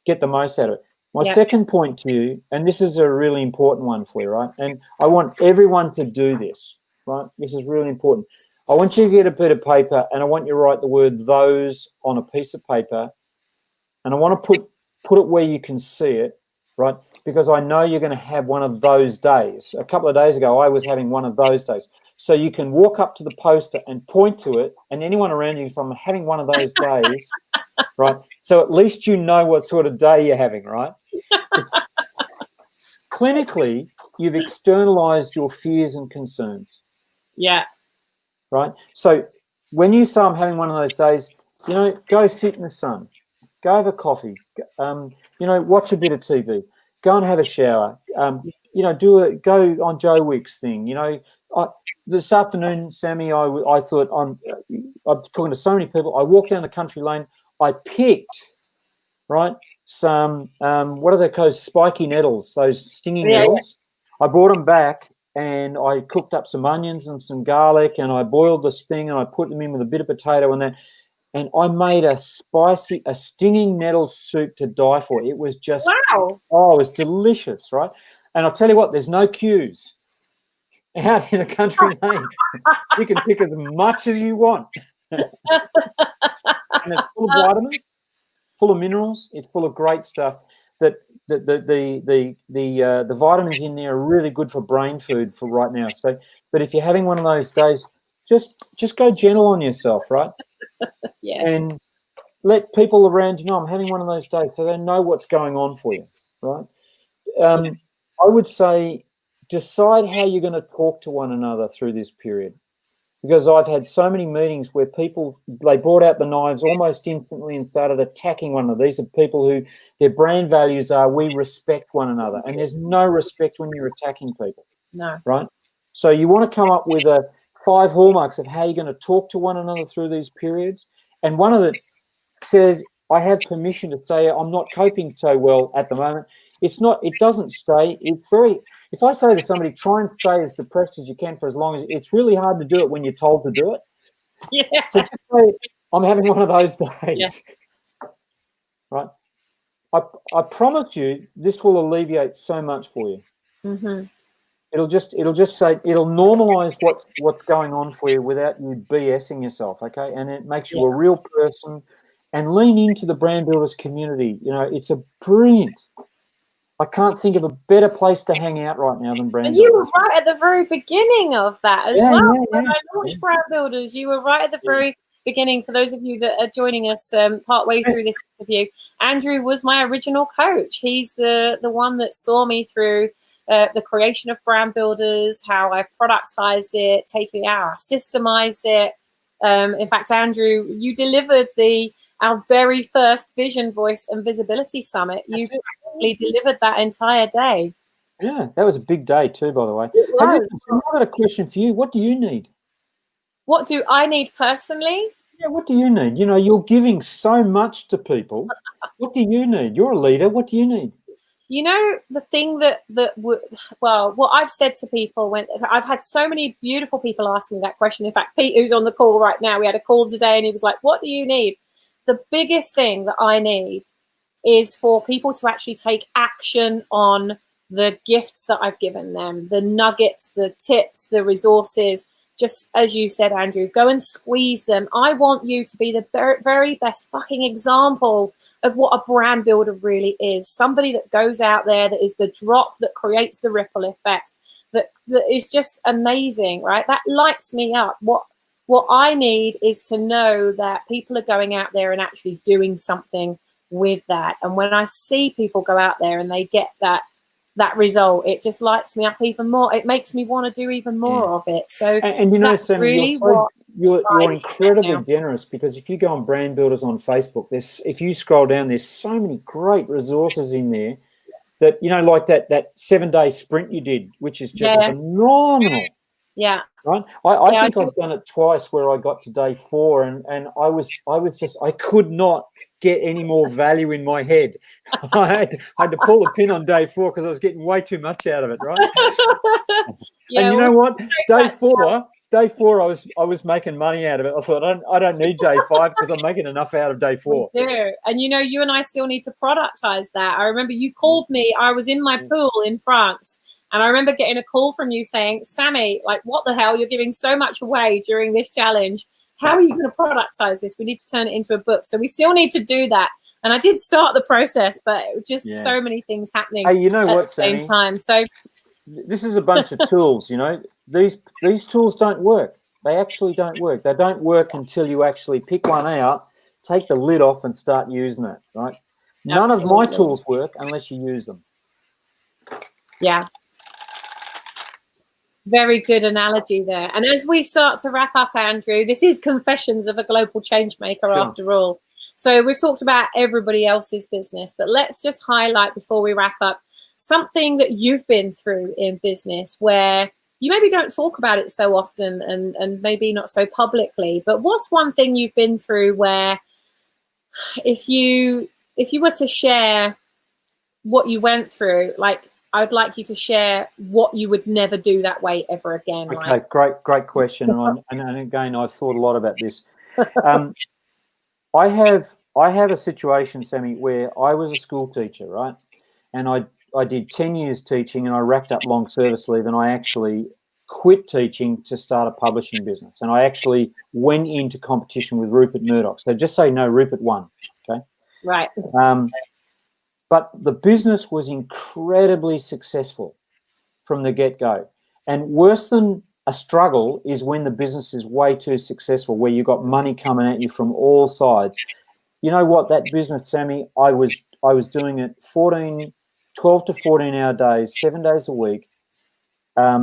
Get the most out of it. My second point to you, and this is a really important one for you, right? And I want everyone to do this, right? This is really important. I want you to get a bit of paper, and I want you to write the word "those" on a piece of paper, and I want to put it where you can see it, right? Because I know you're going to have one of those days. A couple of days ago, I was having one of those days. So you can walk up to the poster and point to it, and anyone around you says, I'm having one of those days, right? So at least you know what sort of day you're having, right? Clinically, you've externalized your fears and concerns. Yeah. Right? So when you say I'm having one of those days, go sit in the sun, go have a coffee, watch a bit of TV, go and have a shower, go on Joe Wick's thing. This afternoon, Sammy, I thought I'm talking to so many people. I walked down the country lane. I picked, right, some what are they called? Spiky nettles, those stinging nettles. Yeah. I brought them back. And I cooked up some onions and some garlic, and I boiled this thing, and I put them in with a bit of potato and that. And I made a stinging nettle soup to die for. It was just, wow. Oh, it was delicious, right? And I'll tell you what, there's no queues out in the country lane. You can pick as much as you want. And it's full of vitamins, full of minerals. It's full of great stuff. That the vitamins in there are really good for brain food for right now. So, but if you're having one of those days, just go gentle on yourself, right? Yeah. And let people around you know I'm having one of those days, so they know what's going on for you, right? I would say decide how you're going to talk to one another through this period. Because I've had so many meetings where they brought out the knives almost instantly and started attacking one another. These are people who their brand values are we respect one another. And there's no respect when you're attacking people. No. Right? So you want to come up with 5 hallmarks of how you're going to talk to one another through these periods. And one of it says, I have permission to say I'm not coping so well at the moment. it's not. It doesn't stay. It's very. If I say to somebody, try and stay as depressed as you can for as long as, it's really hard to do it when you're told to do it. Yeah. So just say, I'm having one of those days. Yeah. Right. I promise you, this will alleviate so much for you. Mm-hmm. It'll just say, it'll normalize what's going on for you without you BSing yourself, okay? And it makes you a real person. And lean into the Brand Builders community. You know, it's a brilliant. I can't think of a better place to hang out right now than Brand And Builders. you were right at the very beginning of that as well. When I launched Brand Builders, you were right at the very beginning. For those of you that are joining us partway through this interview, Andrew was my original coach. He's the one that saw me through the creation of Brand Builders, how I productized it, taking it out, I systemized it. In fact, Andrew, you delivered our very first Vision, Voice and Visibility Summit. You delivered that entire day. Yeah, that was a big day too, by the way. It was. I've got a question for you. What do you need? What do I need personally? Yeah, what do you need? You know, you're giving so much to people. What do you need? You're a leader. What do you need? You know, the thing what I've said to people when I've had so many beautiful people ask me that question. In fact, Pete, who's on the call right now, we had a call today and he was like, what do you need? The biggest thing that I need is for people to actually take action on the gifts that I've given them, the nuggets, the tips, the resources. Just as you said, Andrew, go and squeeze them. I want you to be the very best fucking example of what a brand builder really is. Somebody that goes out there, that is the drop that creates the ripple effect, that is just amazing, right? That lights me up. What I need is to know that people are going out there and actually doing something with that. And when I see people go out there and they get that result, it just lights me up even more. It makes me want to do even more of it. So and you know, Sam, really you're incredibly generous, because if you go on Brand Builders on Facebook, if you scroll down, there's so many great resources in there that, you know, like that 7-day sprint you did, which is just phenomenal. Yeah. Right. I think I've done it twice where I got to day 4 and I could not get any more value in my head. I had to pull the pin on day 4 because I was getting way too much out of it, right? And you know what? Day four, I was making money out of it. I thought, I don't need day 5 because I'm making enough out of day 4. We do. And you know, you and I still need to productize that. I remember you called me. I was in my pool in France, and I remember getting a call from you saying, Sammy, like, what the hell? You're giving so much away during this challenge. How are you going to productize this? We need to turn it into a book. So we still need to do that. And I did start the process, but just so many things happening at the same time. So this is a bunch of tools, you know. These tools don't work. They actually don't work. They don't work until you actually pick one out, take the lid off and start using it, right? None of my tools work unless you use them. Yeah. Very good analogy there. And as we start to wrap up, Andrew, this is Confessions of a Global Changemaker after all. So we've talked about everybody else's business, but let's just highlight before we wrap up something that you've been through in business where you maybe don't talk about it so often and maybe not so publicly, but what's one thing you've been through where if you were to share what you went through, like, I would like you to share what you would never do that way ever again. Okay, great question. And again, I've thought a lot about this. I have a situation, Sammy, where I was a school teacher, right? And I did 10 years teaching and I racked up long service leave and I actually quit teaching to start a publishing business. And I actually went into competition with Rupert Murdoch. So just say no, Rupert won, okay? Right. But the business was incredibly successful from the get-go. And worse than a struggle is when the business is way too successful, where you've got money coming at you from all sides. You know what? That business, Sammy, I was doing it 12 to 14-hour days, 7 days a week. I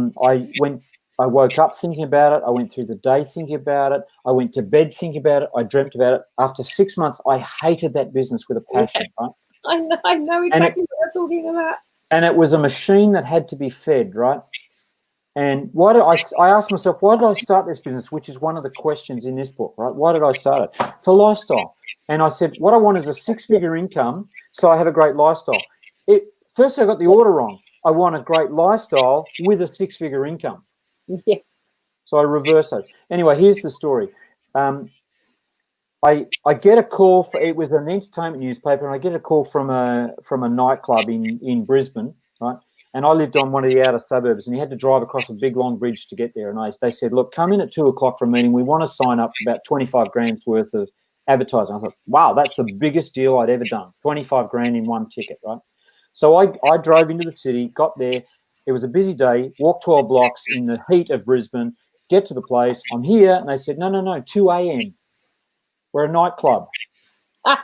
woke up thinking about it. I went through the day thinking about it. I went to bed thinking about it. I dreamt about it. After 6 months, I hated that business with a passion, right? I know exactly what you're talking about. And it was a machine that had to be fed, right? And I asked myself, why did I start this business, which is one of the questions in this book, right? Why did I start it? For lifestyle. And I said, what I want is a 6-figure income so I have a great lifestyle. first I got the order wrong. I want a great lifestyle with a 6-figure income. Yeah. So I reversed it. Anyway, here's the story. I get a call it was an entertainment newspaper, and I get a call from a nightclub in Brisbane, right? And I lived on one of the outer suburbs, and you had to drive across a big long bridge to get there. And they said, look, come in at 2 o'clock for a meeting. We want to sign up about 25 grand's worth of advertising. I thought, wow, that's the biggest deal I'd ever done. 25 grand in one ticket, right? So I drove into the city, got there. It was a busy day, walked 12 blocks in the heat of Brisbane, get to the place. I'm here. And they said, no, 2 a.m. We're a nightclub. Ah.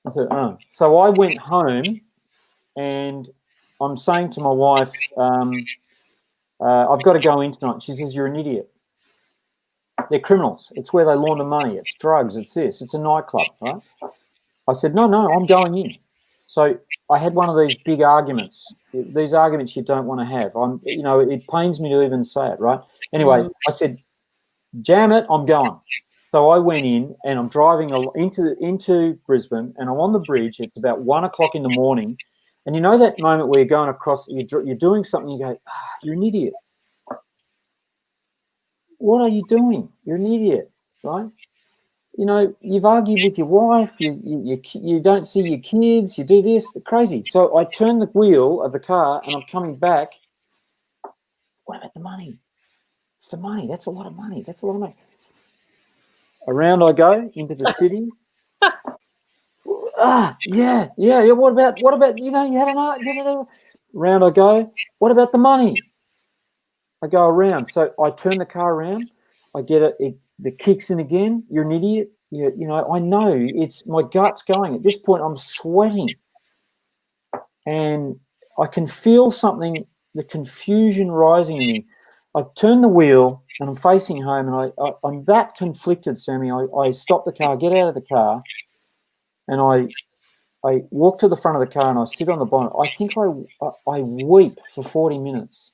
I said, oh. So I went home, and I'm saying to my wife, I've got to go in tonight. She says, you're an idiot. They're criminals. It's where they launder money. It's drugs. It's this. It's a nightclub, right? I said, no, I'm going in. So I had one of these big arguments, these arguments you don't want to have. It pains me to even say it, right? Anyway, I said, jam it, I'm going. So I went in, and I'm driving into Brisbane, and I'm on the bridge. It's about 1 o'clock in the morning. And you know that moment where you're going across, you're doing something, you go, you're an idiot. What are you doing? You're an idiot, right? You know, you've argued with your wife, you don't see your kids, you do this, crazy. So I turn the wheel of the car, and I'm coming back. What about the money? It's the money. That's a lot of money. That's a lot of money. Around I go into the city. Yeah. What about you had an round I go. What about the money? I go around. So I turn the car around. I get the kicks in again. You're an idiot. I know it's my gut's going. At this point, I'm sweating, and I can feel something, the confusion rising in me. I turn the wheel, and I'm facing home, and I'm that conflicted, Sammy. I stop the car, get out of the car, and I walk to the front of the car, and I sit on the bonnet. I think I weep for 40 minutes.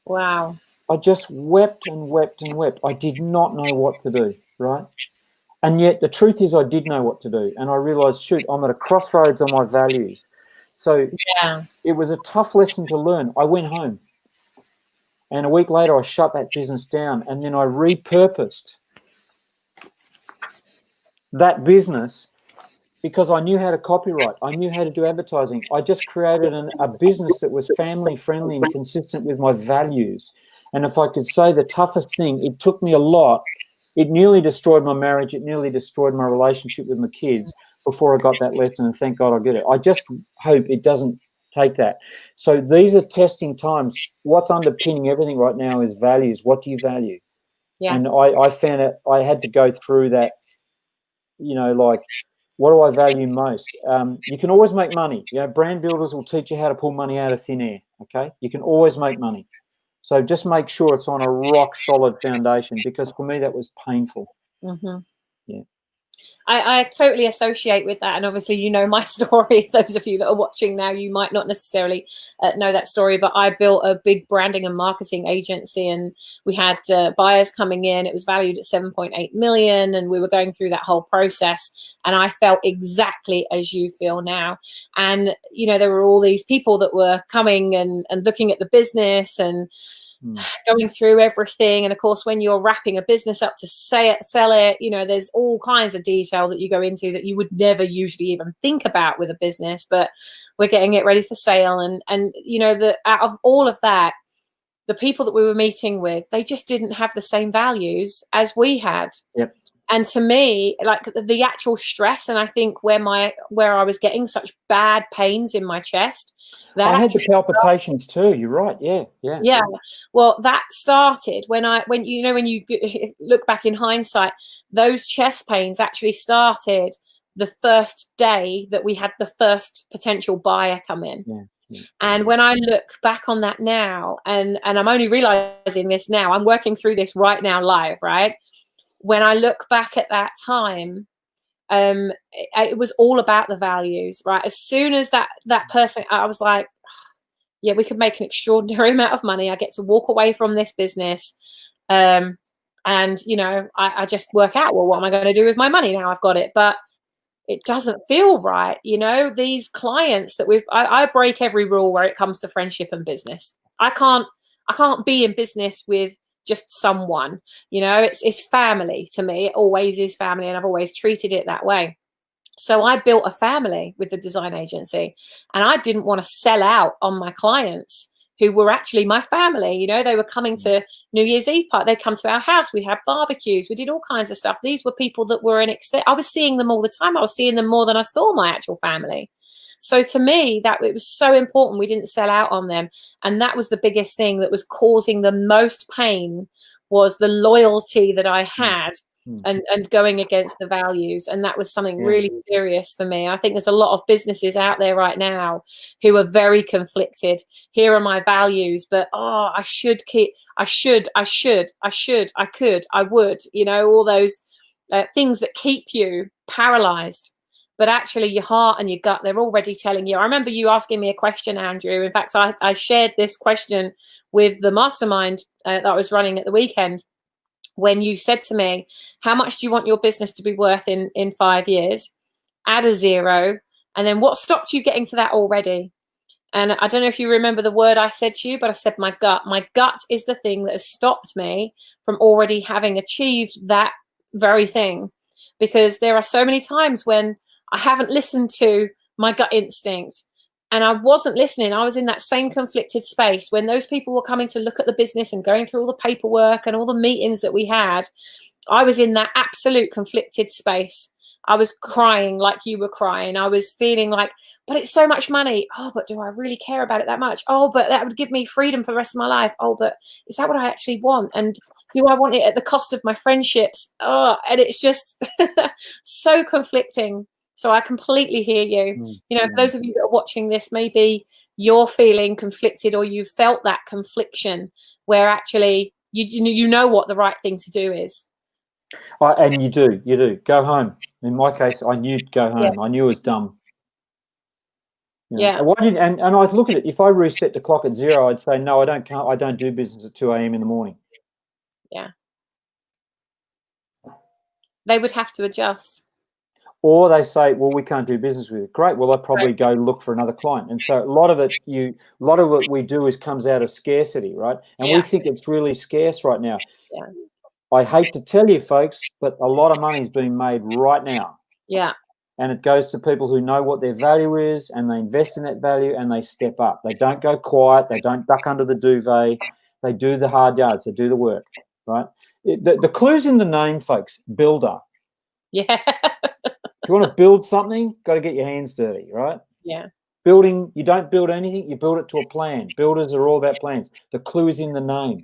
Wow. I just wept and wept and wept. I did not know what to do, right? And yet the truth is I did know what to do. And I realized, shoot, I'm at a crossroads on my values. So It was a tough lesson to learn. I went home. And a week later, I shut that business down. And then I repurposed that business because I knew how to copyright. I knew how to do advertising. I just created a business that was family friendly and consistent with my values. And if I could say the toughest thing, it took me a lot. It nearly destroyed my marriage. It nearly destroyed my relationship with my kids before I got that lesson. And thank God I get it. I just hope it doesn't take that. So these are testing times. What's underpinning everything right now is values. What do you value? Yeah. And I found it, I had to go through that, like, what do I value most? You can always make money. Brand builders will teach you how to pull money out of thin air, okay? You can always make money. So just make sure it's on a rock solid foundation, because for me that was painful. Mm-hmm. Yeah. I totally associate with that. And obviously, my story. Those of you that are watching now, you might not necessarily know that story, but I built a big branding and marketing agency, and we had buyers coming in. It was valued at 7.8 million. And we were going through that whole process. And I felt exactly as you feel now. And, there were all these people that were coming and looking at the business and going through everything. And of course, when you're wrapping a business up to sell it, there's all kinds of detail that you go into that you would never usually even think about with a business, but we're getting it ready for sale. And out of all of that, the people that we were meeting with, they just didn't have the same values as we had. Yep. And to me, like the actual stress, and I think where I was getting such bad pains in my chest, that I had the palpitations too. You're right. Yeah. Well, that started when you look back in hindsight, those chest pains actually started the first day that we had the first potential buyer come in. Yeah. And when I look back on that now, and I'm only realizing this now, I'm working through this right now live, right? When I look back at that time, it was all about the values, right? As soon as that person, I was like, yeah, we could make an extraordinary amount of money. I get to walk away from this business. And, I just work out, well, what am I going to do with my money now I've got it? But it doesn't feel right. You know, these clients that I break every rule where it comes to friendship and business. I can't be in business with just someone, you know. It's family to me. It always is family, and I've always treated it that way. So I built a family with the design agency, and I didn't want to sell out on my clients who were actually my family. You know, they were coming to New Year's Eve party. They'd come to our house. We had barbecues. We did all kinds of stuff. These were people that were I was seeing them all the time. I was seeing them more than I saw my actual family. So to me, that it was so important we didn't sell out on them. And that was the biggest thing that was causing the most pain, was the loyalty that I had and going against the values. And that was something really serious for me. I think there's a lot of businesses out there right now who are very conflicted. Here are my values, but I should keep, I should, I could, I would, you know, all those things that keep you paralyzed. But actually your heart and your gut, they're already telling you. I remember you asking me a question, Andrew. In fact, I shared this question with the mastermind that I was running at the weekend, when you said to me, how much do you want your business to be worth in 5 years? Add a 0. And then what stopped you getting to that already? And I don't know if you remember the word I said to you, but I said my gut. My gut is the thing that has stopped me from already having achieved that very thing. Because there are so many times when I haven't listened to my gut instinct, and I wasn't listening. I was in that same conflicted space when those people were coming to look at the business and going through all the paperwork and all the meetings that we had. I was in that absolute conflicted space. I was crying like you were crying. I was feeling like, but it's so much money. Oh, but do I really care about it that much? Oh, but that would give me freedom for the rest of my life. Oh, but is that what I actually want? And do I want it at the cost of my friendships? Oh, and it's just so conflicting. So I completely hear you. You know, for those of you that are watching this, maybe you're feeling conflicted, or you felt that confliction where actually you know what the right thing to do is. And you do. Go home. In my case, I knew to go home. Yeah. I knew it was dumb. You know, yeah. And I look at it. If I reset the clock at 0, I'd say, no, I don't do business at 2 a.m. in the morning. Yeah. They would have to adjust. Or they say, well, we can't do business with it. Great. Well, I probably go look for another client. And so a lot of what we do comes out of scarcity, right? And we think it's really scarce right now. Yeah. I hate to tell you, folks, but a lot of money is being made right now. Yeah. And it goes to people who know what their value is, and they invest in that value, and they step up. They don't go quiet. They don't duck under the duvet. They do the hard yards. They do the work, right? The clue's in the name, folks. Builder. Yeah. If you want to build something, got to get your hands dirty, right? Yeah. Building, you don't build anything, you build it to a plan. Builders are all about plans. The clue is in the name.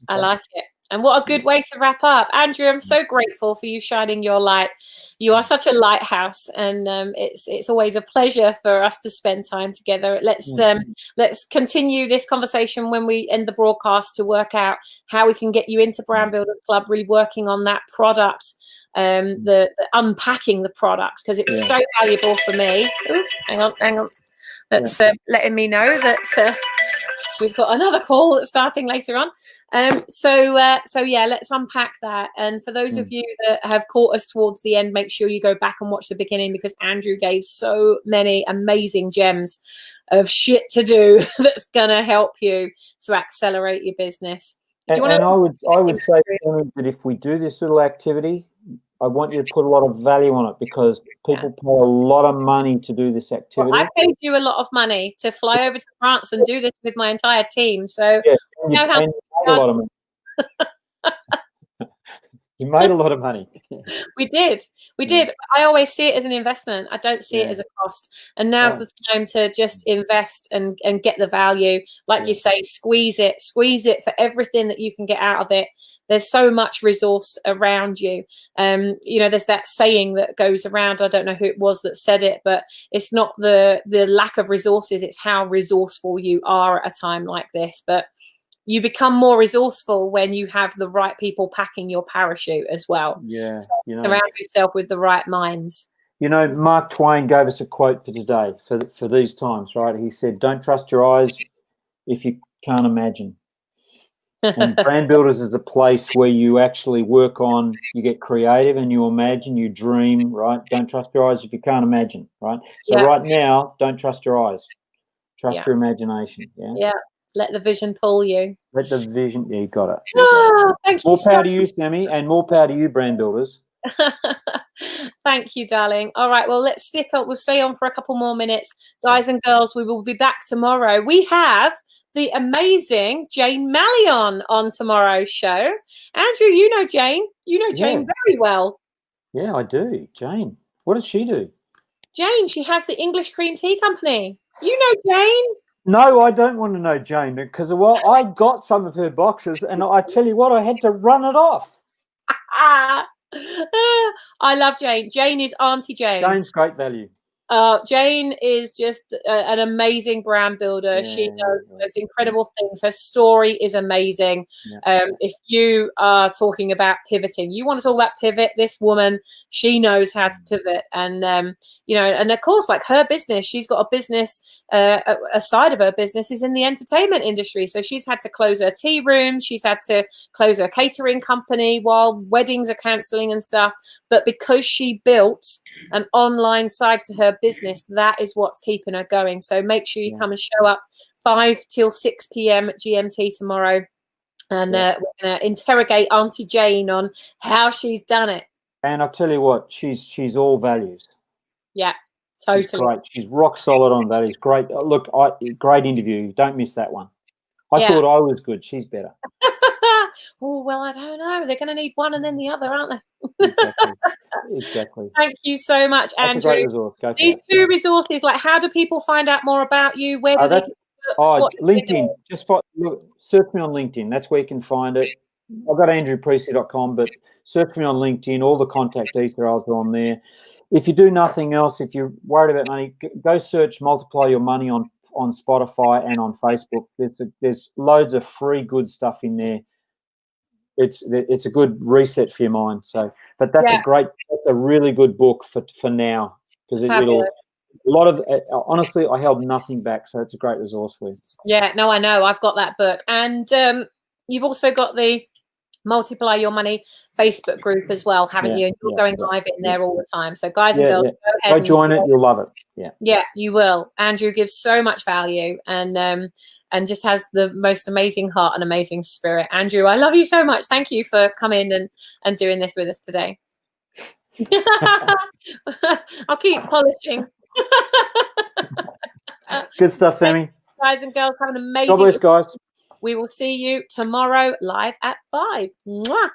Okay? I like it. And what a good way to wrap up. Andrew, I'm so grateful for you shining your light. You are such a lighthouse, and it's always a pleasure for us to spend time together. Let's continue this conversation when we end the broadcast to work out how we can get you into Brand Builders Club, really working on that product, the unpacking the product, because it was so valuable for me. Ooh, hang on. That's letting me know that we've got another call that's starting later on. So yeah, let's unpack that. And for those of you that have caught us towards the end, make sure you go back and watch the beginning, because Andrew gave so many amazing gems of shit to do that's gonna help you to accelerate your business. And I would say that if we do this little activity, I want you to put a lot of value on it, because people pay a lot of money to do this activity. Well, I paid you a lot of money to fly over to France and do this with my entire team. So you made a lot of money. You made a lot of money. We did. I always see it as an investment. I don't see it as a cost. And now's the time to just invest and get the value. Like you say, squeeze it for everything that you can get out of it. There's so much resource around you. You know, there's that saying that goes around. I don't know who it was that said it, but it's not the lack of resources. It's how resourceful you are at a time like this. But you become more resourceful when you have the right people packing your parachute as well. Yeah. Surround yourself with the right minds. You know, Mark Twain gave us a quote for today, for these times, right? He said, don't trust your eyes if you can't imagine. And Brand Builders is a place where you actually work on, you get creative and you imagine, you dream, right? Don't trust your eyes if you can't imagine, right? So right now, don't trust your eyes. Trust your imagination. Yeah. Let the vision pull you. Let the vision. Yeah, you got it. Thank you. More power to you, Sammy, and more power to you, Brand Builders. Thank you, darling. All right, well, let's stick up. We'll stay on for a couple more minutes. Guys and girls, we will be back tomorrow. We have the amazing Jane Mallion on tomorrow's show. Andrew, you know Jane. You know Jane very well. Yeah, I do. Jane. What does she do? Jane, she has the English Cream Tea Company. You know Jane? No, I don't want to know Jane because, well, I got some of her boxes and I tell you what, I had to run it off. I love Jane. Jane is Auntie Jane. Jane's great value. Jane is just an amazing brand builder. She does those incredible things. Her story is amazing. If you are talking about pivoting, you want to talk about pivot, this woman, she knows how to pivot. And, you know, and of course, like her business, she's got a business, a side of her business is in the entertainment industry. So she's had to close her tea room. She's had to close her catering company while weddings are cancelling and stuff. But because she built an online side to her business, that is what's keeping her going. So make sure you come and show up 5 till 6 p.m. GMT tomorrow, and we're going to interrogate Auntie Jane on how she's done it. And I'll tell you what, she's all values. Yeah, totally. She's great. She's rock solid on values. Great. Look, great interview. Don't miss that one. I thought I was good. She's better. Oh, well, I don't know. They're going to need one and then the other, aren't they? Exactly. Thank you so much, Andrew. That's a great resource. Go for These two resources, like, how do people find out more about you? Where do they get books? LinkedIn. Just search me on LinkedIn. That's where you can find it. I've got andrewpriestley.com, but search me on LinkedIn. All the contact details are on there. If you do nothing else, if you're worried about money, go search Multiply Your Money on Spotify and on Facebook. There's loads of free good stuff in there. It's a good reset for your mind. So, but that's a really good book for now, because it'll a lot of honestly, I held nothing back, so it's a great resource for you. Yeah, no, I know. I've got that book, and you've also got the Multiply Your Money Facebook group as well, haven't you? And you're going live in there all the time. So guys and girls, go ahead. Go join it. You'll love it. Yeah, you will. Andrew gives so much value, and just has the most amazing heart and amazing spirit. Andrew, I love you so much. Thank you for coming and doing this with us today. I'll keep polishing. Good stuff, Sammy. Guys and girls, have an amazing God bless, guys. We will see you tomorrow live at 5. Mwah.